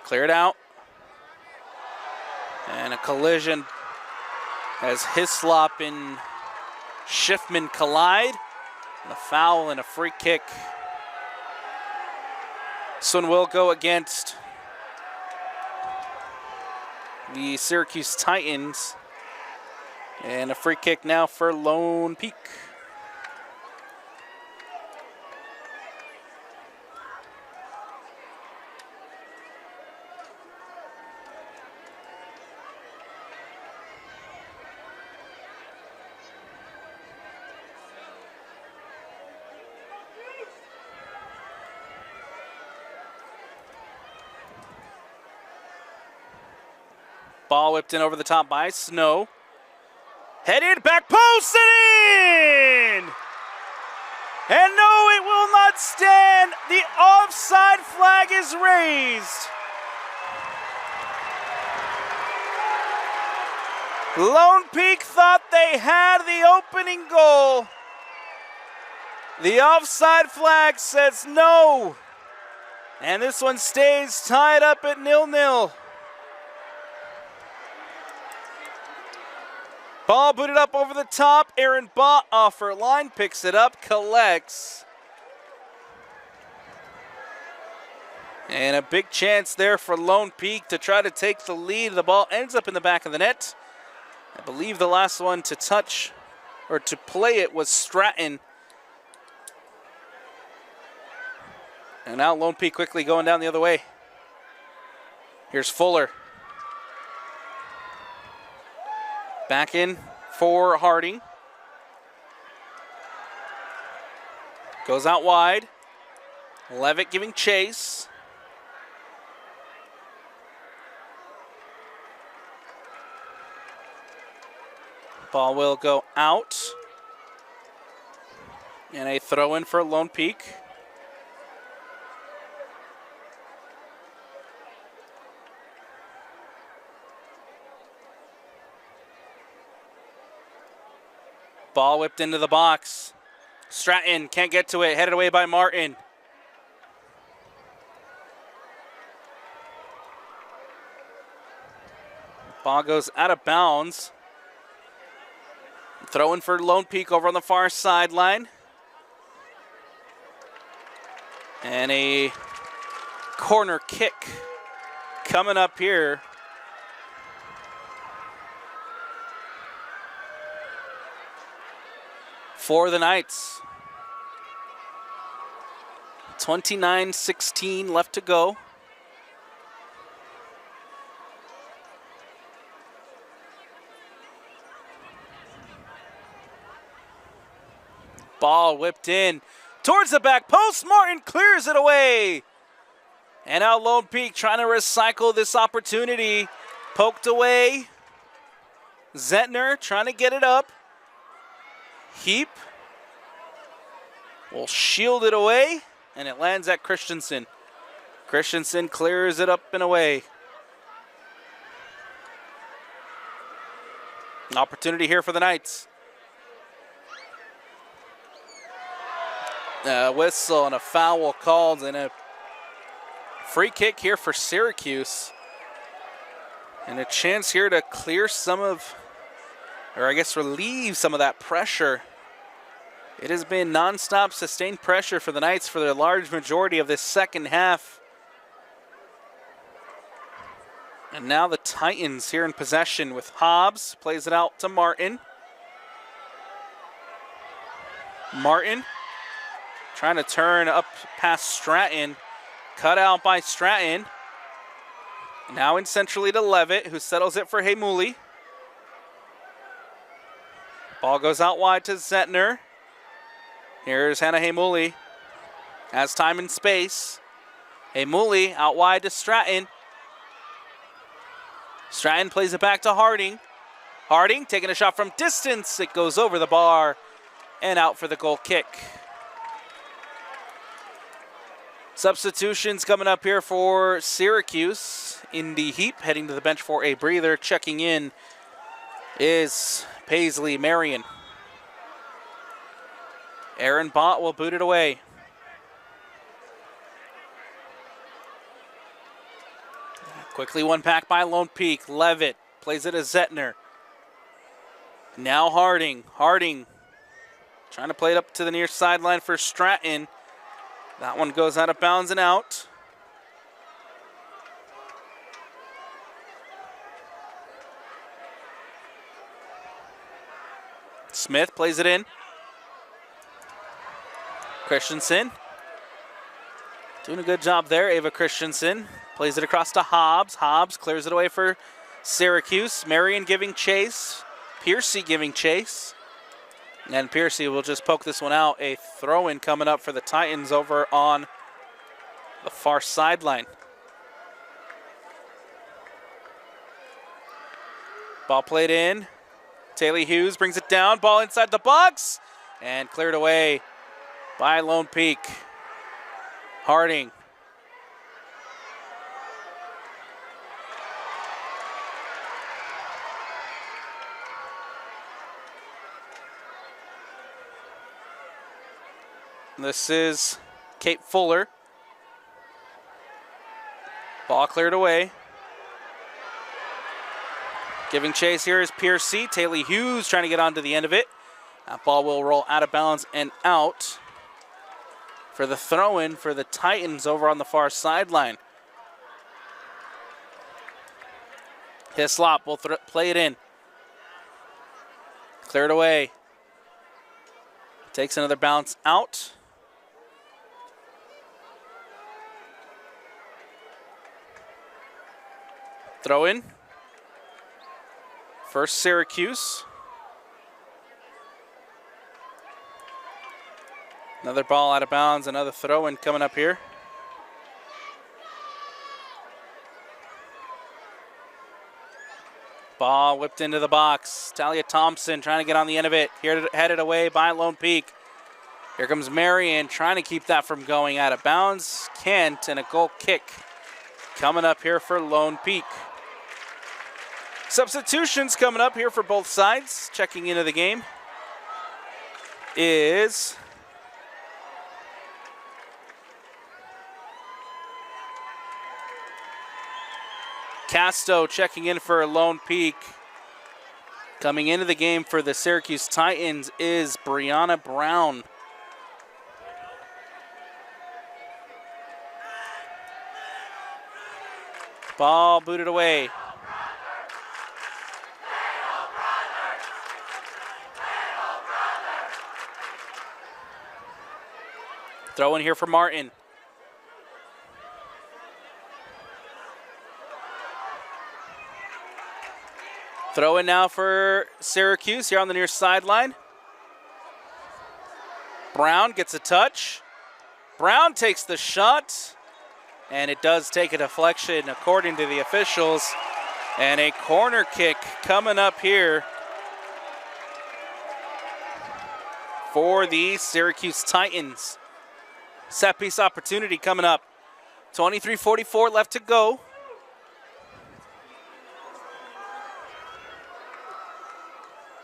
Cleared out. And a collision as Hislop and Schiffman collide. And a foul and a free kick. This one will go against the Syracuse Titans. And a free kick now for Lone Peak. Ball whipped in over the top by Snow. Headed back post and in! And no, it will not stand. The offside flag is raised. Lone Peak thought they had the opening goal. The offside flag says no. And this one stays tied up at 0-0. Ball booted up over the top. Aaron Bott off her line, picks it up, collects. And a big chance there for Lone Peak to try to take the lead. The ball ends up in the back of the net. I believe the last one to touch or to play it was Stratton. And now Lone Peak quickly going down the other way. Here's Fuller. Back in for Harding. Goes out wide. Levitt giving chase. Ball will go out. And a throw in for Lone Peak. Ball whipped into the box. Stratton can't get to it. Headed away by Martin. Ball goes out of bounds. Throwing for Lone Peak over on the far sideline. And a corner kick coming up here. For the Knights. 29-16 left to go. Ball whipped in towards the back post. Martin clears it away. And now Lone Peak trying to recycle this opportunity. Poked away. Zettner trying to get it up. Heap will shield it away, and it lands at Christensen. Christensen clears it up and away. An opportunity here for the Knights. A whistle and a foul called, and a free kick here for Syracuse. And a chance here to clear some of, or I guess relieve some of that pressure. It has been nonstop sustained pressure for the Knights for the large majority of this second half. And now the Titans here in possession with Hobbs. Plays it out to Martin. Martin trying to turn up past Stratton. Cut out by Stratton. Now in centrally to Levitt, who settles it for Heimuli. Ball goes out wide to Zettner. Here's Hannah Heimuli. Has time and space. Heimuli out wide to Stratton. Stratton plays it back to Harding. Harding taking a shot from distance. It goes over the bar and out for the goal kick. Substitutions coming up here for Syracuse in the heap, heading to the bench for a breather. Checking in is Paisley Marion. Aaron Bott will boot it away. Quickly one back by Lone Peak. Levitt plays it to Zettner. Now Harding. Harding trying to play it up to the near sideline for Stratton. That one goes out of bounds and out. Smith plays it in. Christensen doing a good job there. Ava Christensen plays it across to Hobbs. Hobbs clears it away for Syracuse. Marion giving chase. Piercy giving chase. And Piercy will just poke this one out. A throw-in coming up for the Titans over on the far sideline. Ball played in. Taylor Hughes brings it down. Ball inside the box. And cleared away by Lone Peak. Harding. This is Kate Fuller. Ball cleared away. Giving chase here is Piercy. Taylor Hughes trying to get onto the end of it. That ball will roll out of bounds and out for the throw-in for the Titans over on the far sideline. Hislop will play it in. Cleared away. Takes another bounce out. Throw in. First Syracuse. Another ball out of bounds, another throw in coming up here. Ball whipped into the box. Talia Thompson trying to get on the end of it. Here headed away by Lone Peak. Here comes Marion trying to keep that from going out of bounds. Kent and a goal kick coming up here for Lone Peak. Substitutions coming up here for both sides. Checking into the game is Casto checking in for Lone Peak. Coming into the game for the Syracuse Titans is Brianna Brown. Ball booted away. Throw in here for Martin. Throw in now for Syracuse here on the near sideline. Brown gets a touch. Brown takes the shot. And it does take a deflection according to the officials. And a corner kick coming up here for the Syracuse Titans. Set piece opportunity coming up. 23:44 left to go.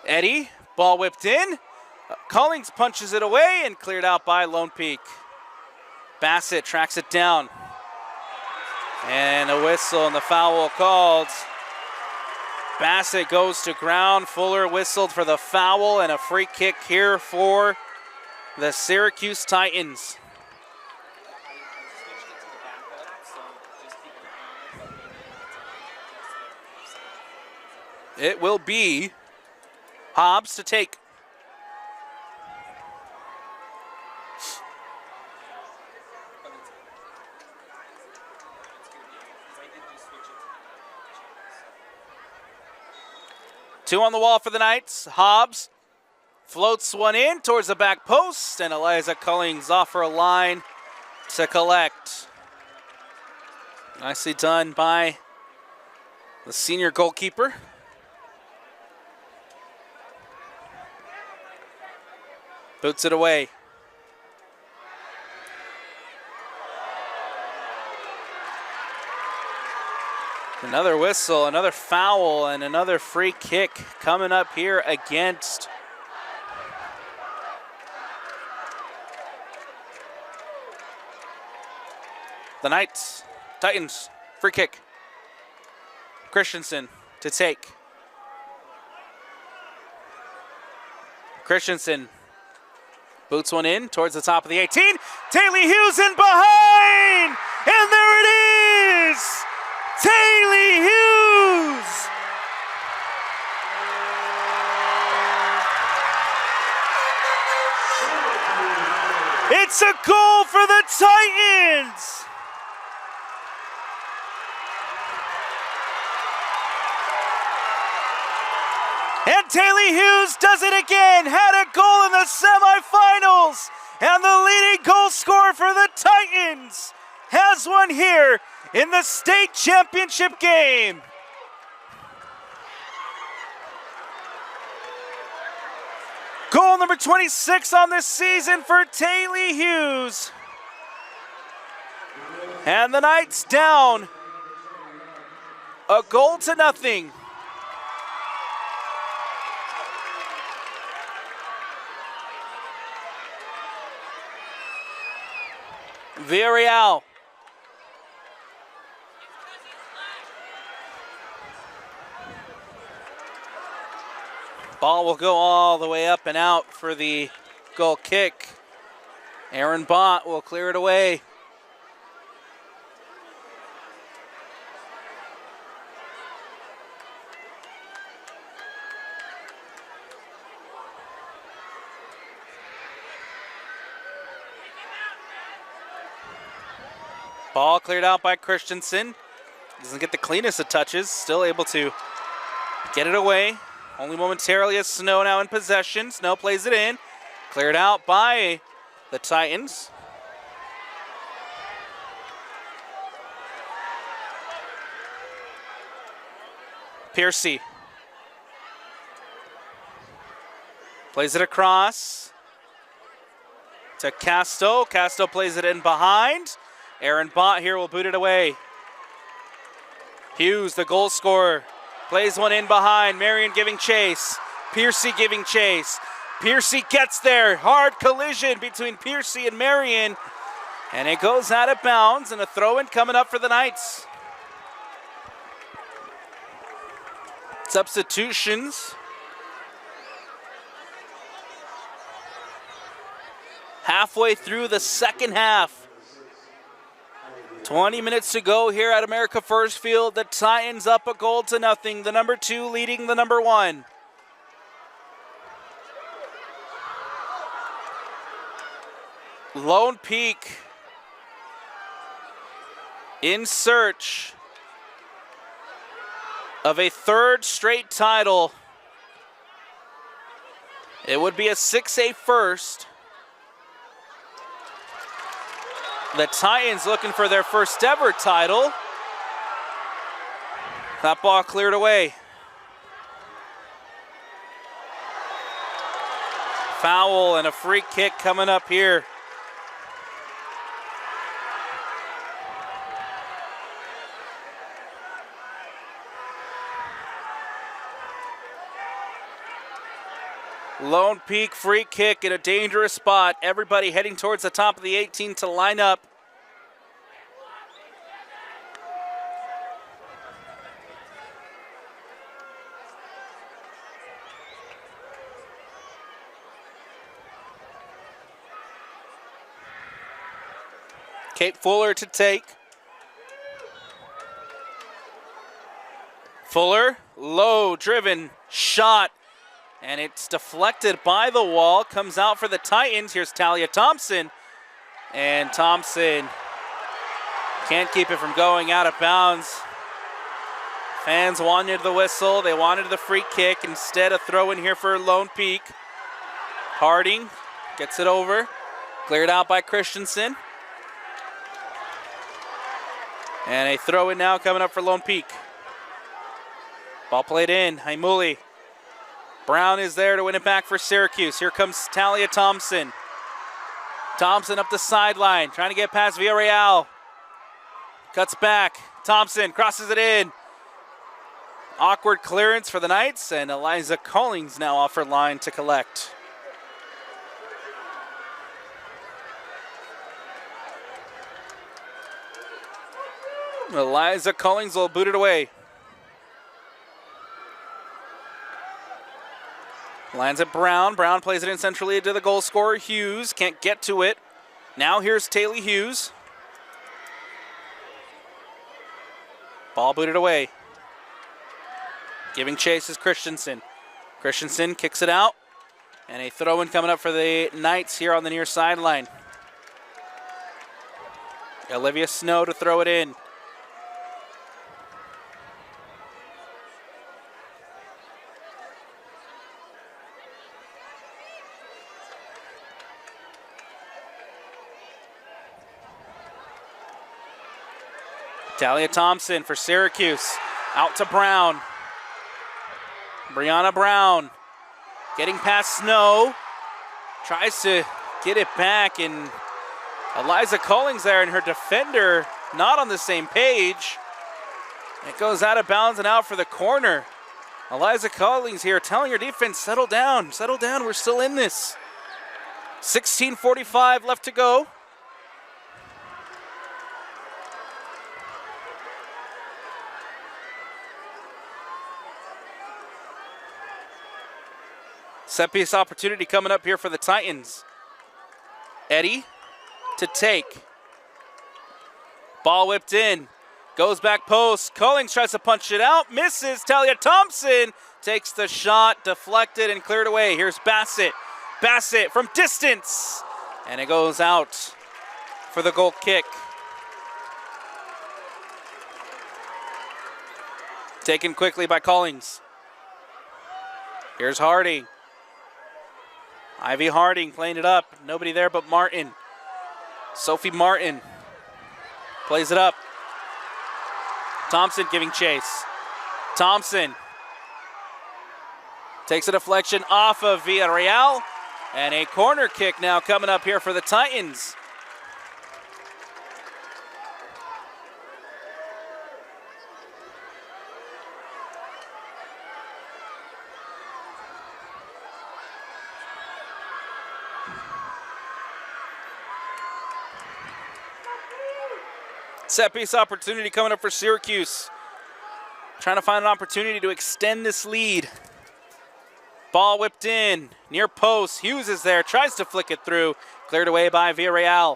Eddie, ball whipped in. Collings punches it away and cleared out by Lone Peak. Bassett tracks it down. And a whistle and the foul called. Bassett goes to ground. Fuller whistled for the foul and a free kick here for the Syracuse Titans. It will be Hobbs to take. Two on the wall for the Knights. Hobbs floats one in towards the back post, and Eliza Cullings off for a line to collect. Nicely done by the senior goalkeeper. Boots it away. Another whistle, another foul, and another free kick coming up here against the Knights. Titans, free kick. Christensen to take. Christensen boots one in towards the top of the 18. Taylor Hughes in behind! And there it is! Taylor Hughes! It's a goal for the Titans! And Taylor Hughes does it again, had a goal in the semifinals, and the leading goal scorer for the Titans has one here in the state championship game. Goal number 26 on this season for Taylor Hughes. And the Knights down a goal to nothing. Villarreal. Ball will go all the way up and out for the goal kick. Aaron Bott will clear it away. Ball cleared out by Christensen. Doesn't get the cleanest of touches. Still able to get it away. Only momentarily as Snow now in possession. Snow plays it in. Cleared out by the Titans. Piercy plays it across to Casto. Casto plays it in behind. Aaron Bott here will boot it away. Hughes, the goal scorer, plays one in behind. Marion giving chase. Piercy giving chase. Piercy gets there. Hard collision between Piercy and Marion. And it goes out of bounds, and a throw-in coming up for the Knights. Substitutions. Halfway through the second half. 20 minutes to go here at America First Field. The Titans up a goal to nothing. The number 2 leading the number 1. Lone Peak in search of a third straight title. It would be a 6A first. The Titans looking for their first ever title. That ball cleared away. Foul and a free kick coming up here. Lone Peak free kick in a dangerous spot. Everybody heading towards the top of the 18 to line up. Kate Fuller to take. Fuller low driven shot, and it's deflected by the wall. Comes out for the Titans. Here's Talia Thompson, and Thompson can't keep it from going out of bounds. Fans wanted the whistle. They wanted the free kick. Instead, a throw in here for Lone Peak. Harding gets it over. Cleared out by Christensen. And a throw in now coming up for Lone Peak. Ball played in. Haimuli. Brown is there to win it back for Syracuse. Here comes Talia Thompson. Thompson up the sideline, trying to get past Villarreal. Cuts back. Thompson crosses it in. Awkward clearance for the Knights, and Eliza Collings now off her line to collect. Eliza Collings will boot it away. Lands at Brown. Brown plays it in centrally to the goal scorer, Hughes. Can't get to it. Now here's Taylor Hughes. Ball booted away. Giving chase is Christensen. Christensen kicks it out. And a throw-in coming up for the Knights here on the near sideline. Olivia Snow to throw it in. Talia Thompson for Syracuse. Out to Brown. Brianna Brown getting past Snow. Tries to get it back, and Eliza Collings there and her defender not on the same page. It goes out of bounds and out for the corner. Eliza Collings here telling her defense, settle down, we're still in this. 16:45 left to go. Set piece opportunity coming up here for the Titans. Eddie to take. Ball whipped in. Goes back post. Collings tries to punch it out. Misses. Talia Thompson takes the shot. Deflected and cleared away. Here's Bassett. Bassett from distance. And it goes out for the goal kick. Taken quickly by Collings. Here's Harding. Ivy Harding playing it up. Nobody there but Martin. Sophie Martin plays it up. Thompson giving chase. Thompson takes a deflection off of Villarreal. And a corner kick now coming up here for the Titans. Set piece opportunity coming up for Syracuse. Trying to find an opportunity to extend this lead. Ball whipped in, near post. Hughes is there, tries to flick it through. Cleared away by Villarreal.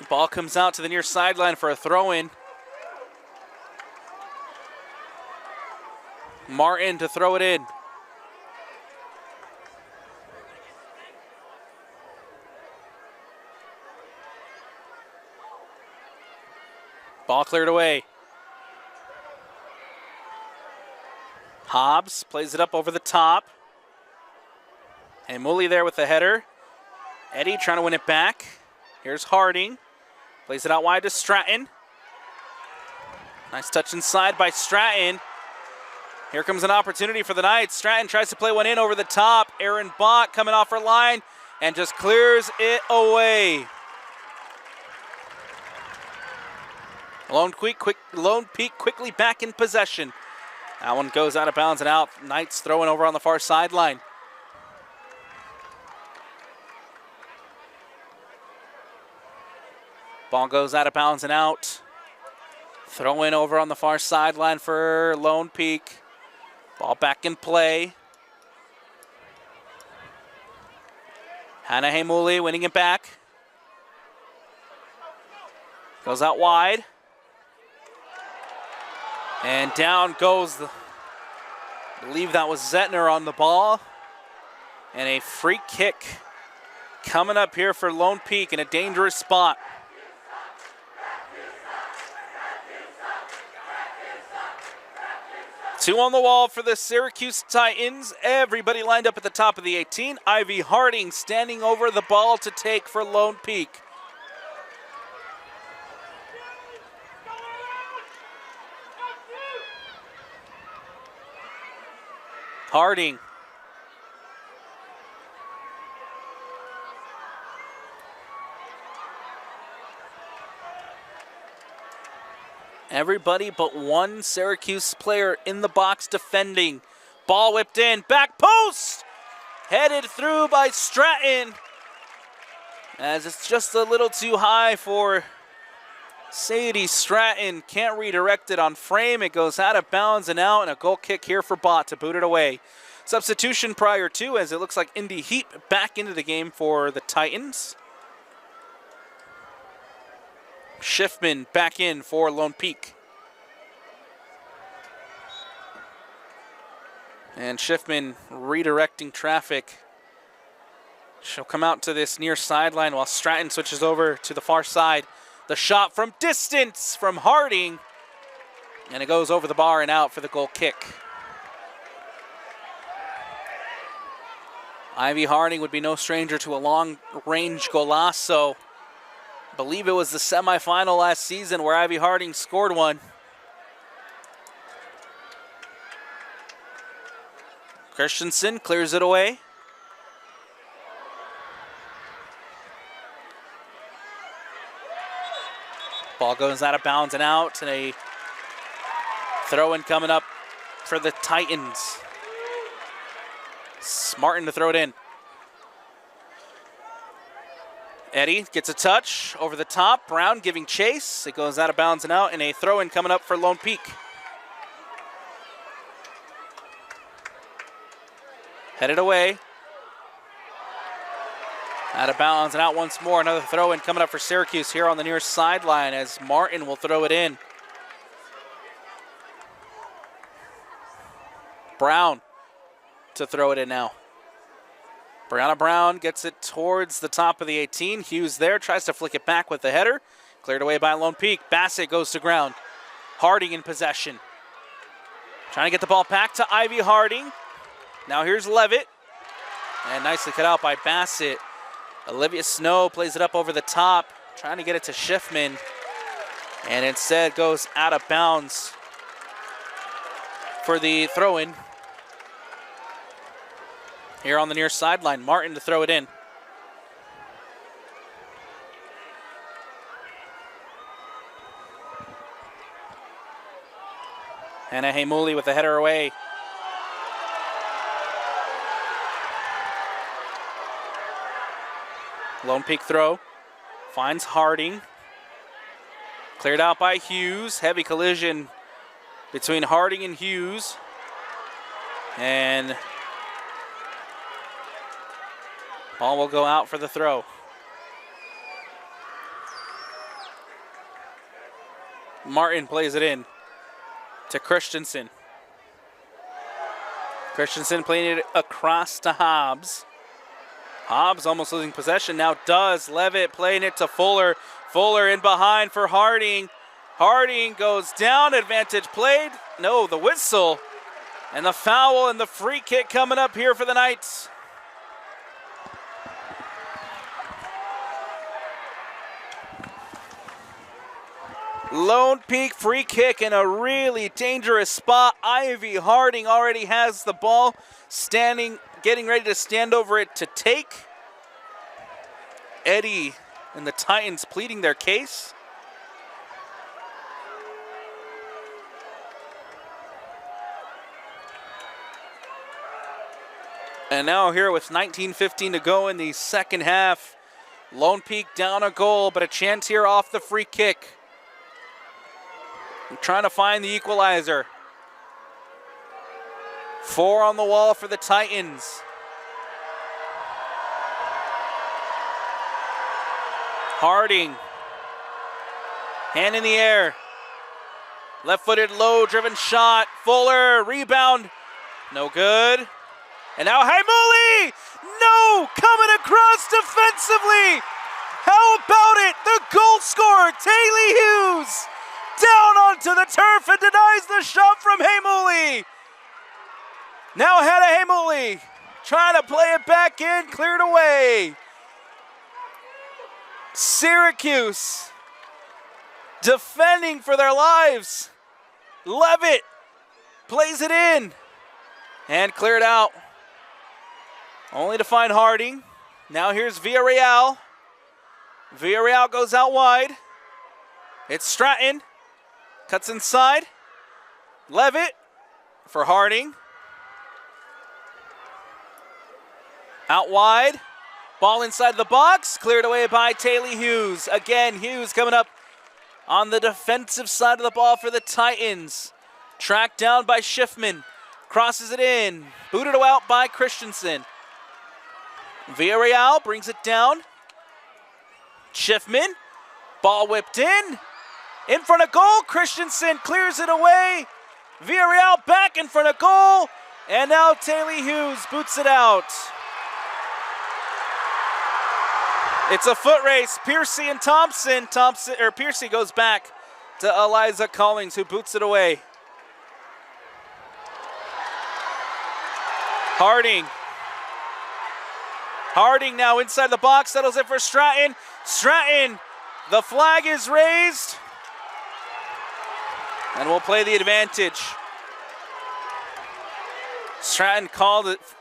Ball comes out to the near sideline for a throw-in. Martin to throw it in. Ball cleared away. Hobbs plays it up over the top. And Mully there with the header. Eddie trying to win it back. Here's Harding. Plays it out wide to Stratton. Nice touch inside by Stratton. Here comes an opportunity for the Knights. Stratton tries to play one in over the top. Aaron Bott coming off her line and just clears it away. Lone Peak quickly back in possession. That one goes out of bounds and out. Knights throwing over on the far sideline. Ball goes out of bounds and out. Throw in over on the far sideline for Lone Peak. Ball back in play. Hannah Haimuli winning it back. Goes out wide. And down goes I believe that was Zettner on the ball. And a free kick coming up here for Lone Peak in a dangerous spot. Two on the wall for the Syracuse Titans. Everybody lined up at the top of the 18. Ivy Harding standing over the ball to take for Lone Peak. Harding. Everybody but one Syracuse player in the box defending. Ball whipped in, back post! Headed through by Stratton. As it's just a little too high for Sadie Stratton. Can't redirect it on frame. It goes out of bounds and out, and a goal kick here for Bott to boot it away. Substitution prior to, as it looks like Indy Heap back into the game for the Titans. Schiffman back in for Lone Peak. And Schiffman redirecting traffic. She'll come out to this near sideline while Stratton switches over to the far side. The shot from distance from Harding. And it goes over the bar and out for the goal kick. Ivy Harding would be no stranger to a long-range golazo. I believe it was the semifinal last season where Ivy Harding scored one. Christensen clears it away. Ball goes out of bounds and out, and a throw-in coming up for the Titans. Martin to throw it in. Eddie gets a touch over the top. Brown giving chase. It goes out of bounds and out, and a throw-in coming up for Lone Peak. Headed away. Out of bounds and out once more. Another throw-in coming up for Syracuse here on the near sideline as Martin will throw it in. Brown to throw it in now. Brianna Brown gets it towards the top of the 18. Hughes there, tries to flick it back with the header. Cleared away by Lone Peak. Bassett goes to ground. Harding in possession. Trying to get the ball back to Ivy Harding. Now here's Levitt. And nicely cut out by Bassett. Olivia Snow plays it up over the top, trying to get it to Schiffman. And instead goes out of bounds for the throw-in. Here on the near sideline, Martin to throw it in. Hannah Haymuli with the header away. Lone Peak throw. Finds Harding. Cleared out by Hughes. Heavy collision between Harding and Hughes. And ball will go out for the throw. Martin plays it in to Christensen. Christensen playing it across to Hobbs. Hobbs almost losing possession, now does. Levitt playing it to Fuller. Fuller in behind for Harding. Harding goes down, advantage played. No, the whistle. And the foul and the free kick coming up here for the Knights. Lone Peak free kick in a really dangerous spot. Ivy Harding already has the ball, standing, getting ready to stand over it to take. Eddie and the Titans pleading their case. And now here with 19:15 to go in the second half. Lone Peak down a goal, but a chance here off the free kick. Trying to find the equalizer. 4 on the wall for the Titans. Harding. Hand in the air. Left-footed, low-driven shot. Fuller, rebound. No good. And now Haimuli! No! Coming across defensively! How about it? The goal scorer, Taylor Hughes, down onto the turf and denies the shot from Haimuli. Now ahead of Haimuli, trying to play it back in, cleared away. Syracuse defending for their lives. Levitt plays it in and cleared out. Only to find Harding. Now here's Villarreal. Villarreal goes out wide. It's Stratton. Cuts inside. Levitt for Harding. Out wide. Ball inside the box. Cleared away by Taylor Hughes. Again, Hughes coming up on the defensive side of the ball for the Titans. Tracked down by Schiffman. Crosses it in. Booted out by Christensen. Villarreal brings it down. Schiffman. Ball whipped in. In front of goal. Christensen clears it away. Villarreal back in front of goal. And now Taylor Hughes boots it out. It's a foot race. Piercy and Thompson. Piercy goes back to Eliza Collins, who boots it away. Harding. Harding now inside the box, settles it for Stratton. Stratton, the flag is raised. And we'll play the advantage. Stratton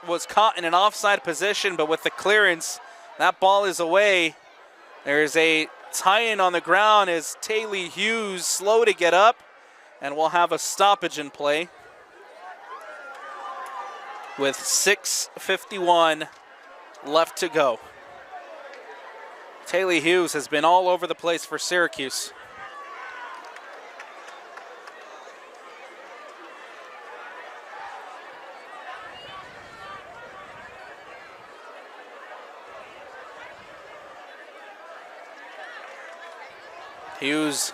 was caught in an offside position, but with the clearance, that ball is away. There's a tie-in on the ground as Taylor Hughes slow to get up, and we'll have a stoppage in play with 6:51 left to go. Taylor Hughes has been all over the place for Syracuse. Hughes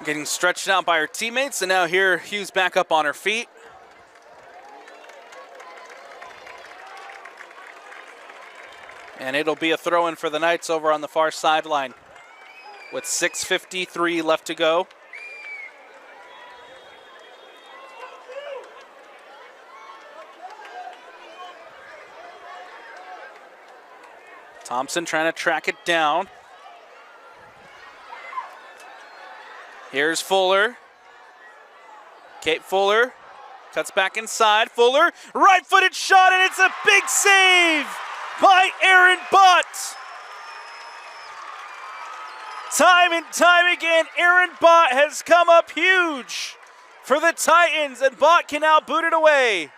getting stretched out by her teammates, and now here Hughes back up on her feet. And it'll be a throw-in for the Knights over on the far sideline with 6:53 left to go. Thompson trying to track it down. Here's Fuller. Kate Fuller cuts back inside. Fuller, right-footed shot, and it's a big save by Aaron Butt. Time and time again, Aaron Butt has come up huge for the Titans, and Butt can now boot it away.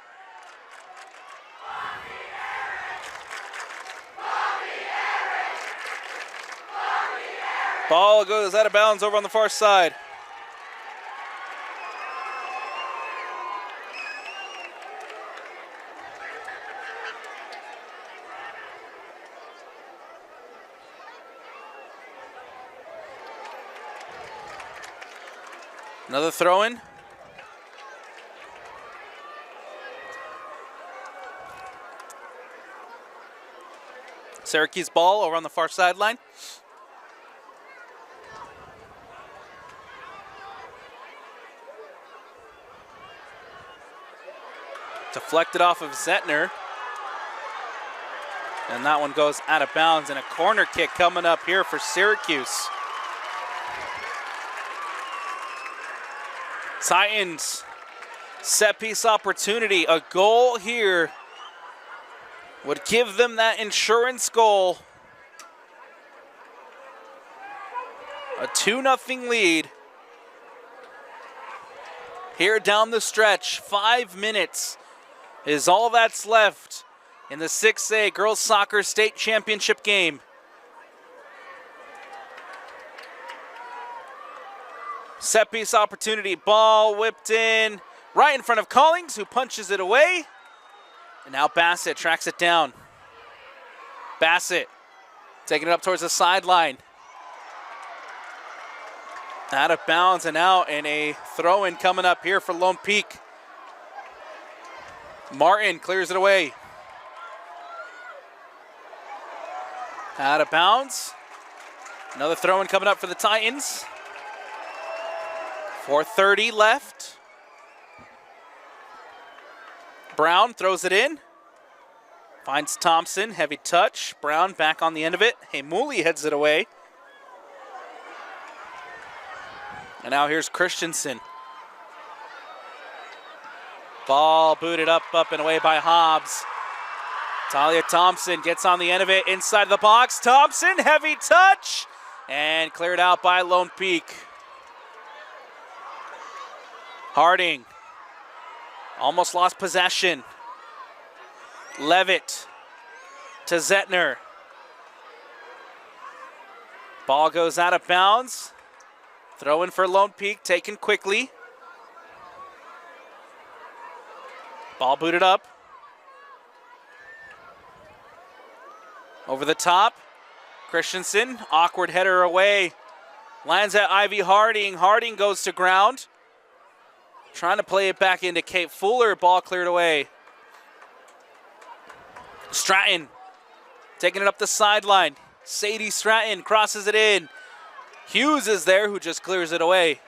Ball goes out of bounds over on the far side. Another throw-in. Syracuse ball over on the far sideline. Deflected off of Zettner. And that one goes out of bounds, and a corner kick coming up here for Syracuse. Titans, set piece opportunity. A goal here would give them that insurance goal. A 2-0 lead. Here down the stretch, 5 minutes is all that's left in the 6A Girls Soccer State Championship game. Set piece opportunity, ball whipped in right in front of Collings, who punches it away. And now Bassett tracks it down. Bassett taking it up towards the sideline. Out of bounds and out, and a throw-in coming up here for Lone Peak. Martin clears it away. Out of bounds. Another throw-in coming up for the Titans. 4:30 left. Brown throws it in. Finds Thompson, heavy touch. Brown back on the end of it. Hey, Mooley heads it away. And now here's Christensen. Ball booted up and away by Hobbs. Talia Thompson gets on the end of it, inside the box. Thompson, heavy touch, and cleared out by Lone Peak. Harding almost lost possession. Levitt to Zettner. Ball goes out of bounds. Throw in for Lone Peak, taken quickly. Ball booted up. Over the top. Christensen, awkward header away. Lands at Ivy Harding. Harding goes to ground. Trying to play it back into Kate Fuller. Ball cleared away. Stratton taking it up the sideline. Sadie Stratton crosses it in. Hughes is there, who just clears it away.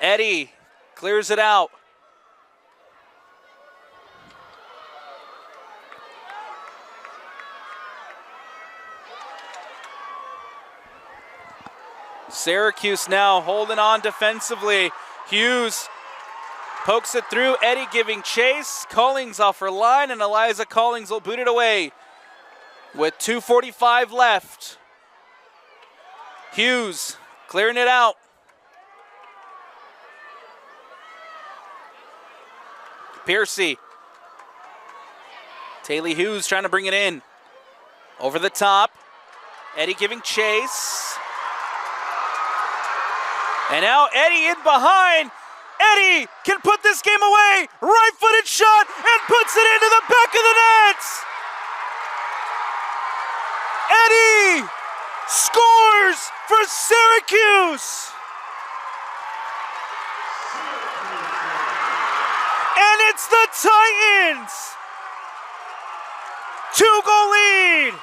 Eddie clears it out. Syracuse now holding on defensively. Hughes pokes it through. Eddie giving chase. Collings off her line, and Eliza Collings will boot it away with 2:45 left. Hughes clearing it out. Piercy. Taylor Hughes trying to bring it in. Over the top. Eddie giving chase. And now Eddie in behind. Eddie can put this game away. Right-footed shot and puts it into the back of the net. Eddie scores for Syracuse. And it's the Titans. 2-goal lead.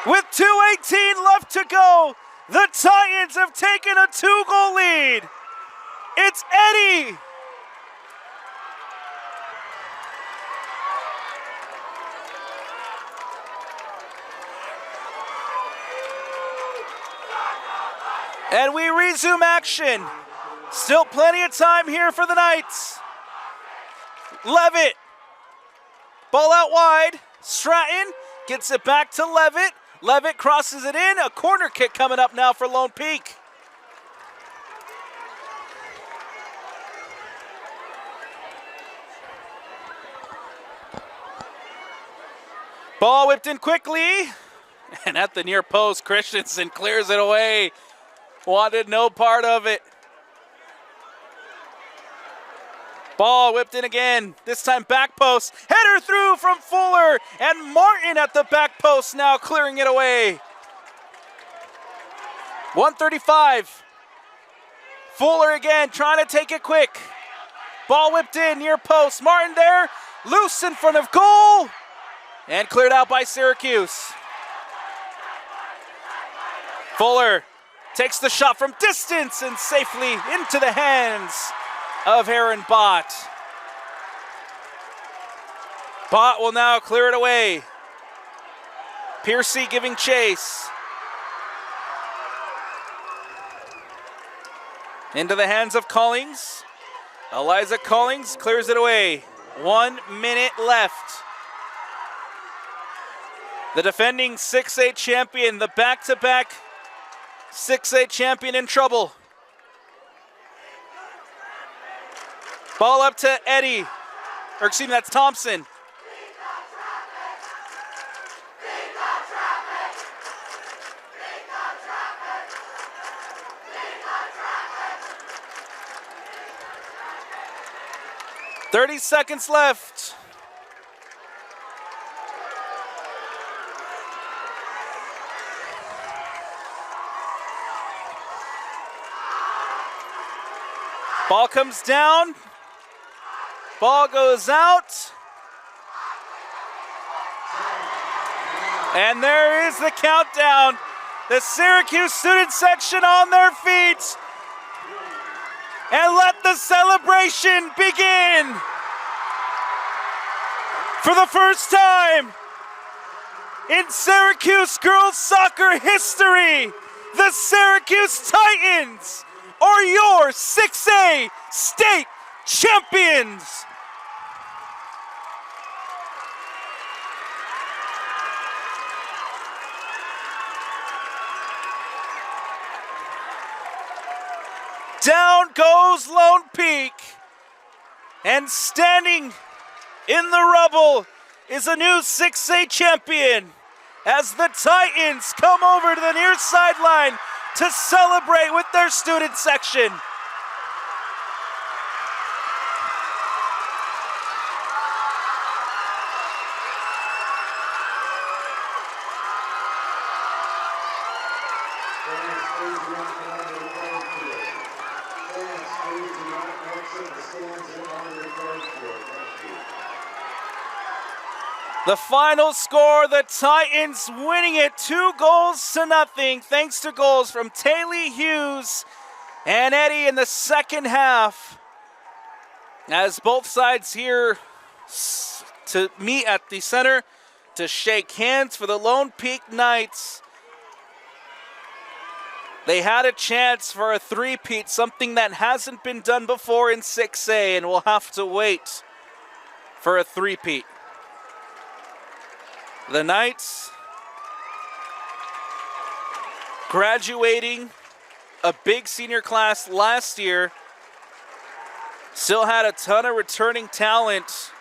With 2:18 left to go, the Titans have taken a 2-goal lead. It's Eddie. And we resume action. Still plenty of time here for the Knights. Levitt. Ball out wide. Stratton gets it back to Levitt. Levitt crosses it in. A corner kick coming up now for Lone Peak. Ball whipped in quickly. And at the near post, Christensen clears it away. Wanted no part of it. Ball whipped in again, this time back post. Header through from Fuller, and Martin at the back post now clearing it away. 1:35. Fuller again trying to take it quick. Ball whipped in near post. Martin there, loose in front of goal, and cleared out by Syracuse. Fuller takes the shot from distance and safely into the hands of Aaron Bott. Bott will now clear it away. Piercy giving chase. Into the hands of Collings. Eliza Collings clears it away. 1 minute left. The defending 6A champion, the back-to-back 6A champion in trouble. Ball up to Eddie, or excuse me, that's Thompson. "30 seconds left. Ball comes down. Ball goes out. And there is the countdown. The Syracuse student section on their feet. And let the celebration begin. For the first time in Syracuse girls soccer history, the Syracuse Titans are your 6A state champions. Down goes Lone Peak, and standing in the rubble is a new 6A champion as the Titans come over to the near sideline to celebrate with their student section. The final score, the Titans winning it 2-0 thanks to goals from Taylor Hughes and Eddie in the second half. As both sides here to meet at the center to shake hands for the Lone Peak Knights. They had a chance for a three-peat, something that hasn't been done before in 6A, and will have to wait for a three-peat. The Knights graduating a big senior class last year, still had a ton of returning talent.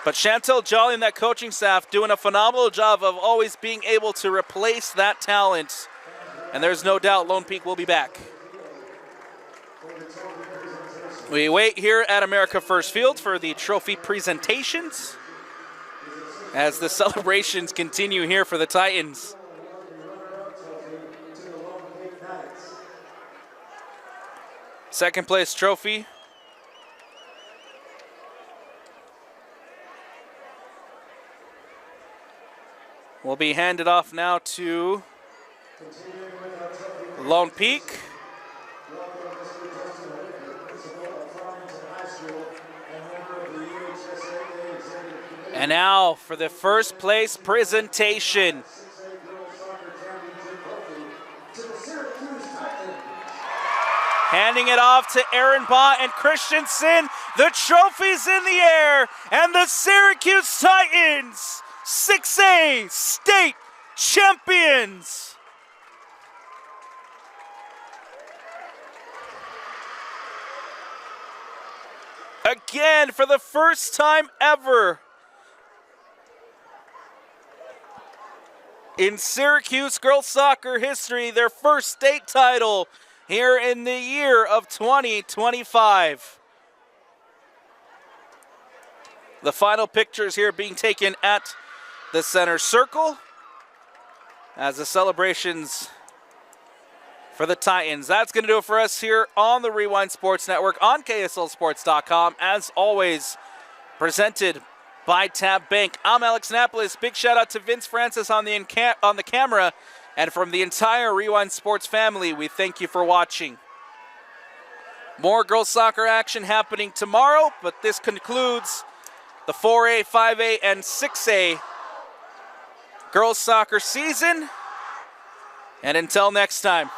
But Chantel Jolly and that coaching staff doing a phenomenal job of always being able to replace that talent. And there's no doubt Lone Peak will be back. We wait here at America First Field for the trophy presentations as the celebrations continue here for the Titans. Second place trophy will be handed off now to Lone Peak. And now for the first place presentation. Handing it off to Aaron Baugh and Christensen. The trophy's in the air, and the Syracuse Titans, 6A state champions. Again, for the first time ever in Syracuse girls soccer history, their first state title here in the year of 2025. The final pictures here being taken at the center circle as the celebrations for the Titans. That's going to do it for us here on the Rewind Sports Network on KSLSports.com. As always, presented by Tab Bank. I'm Alex Annapolis. Big shout out to Vince Francis on the camera, and from the entire Rewind Sports family, we thank you for watching. More girls soccer action happening tomorrow, but this concludes the 4A, 5A, and 6A girls soccer season. And until next time.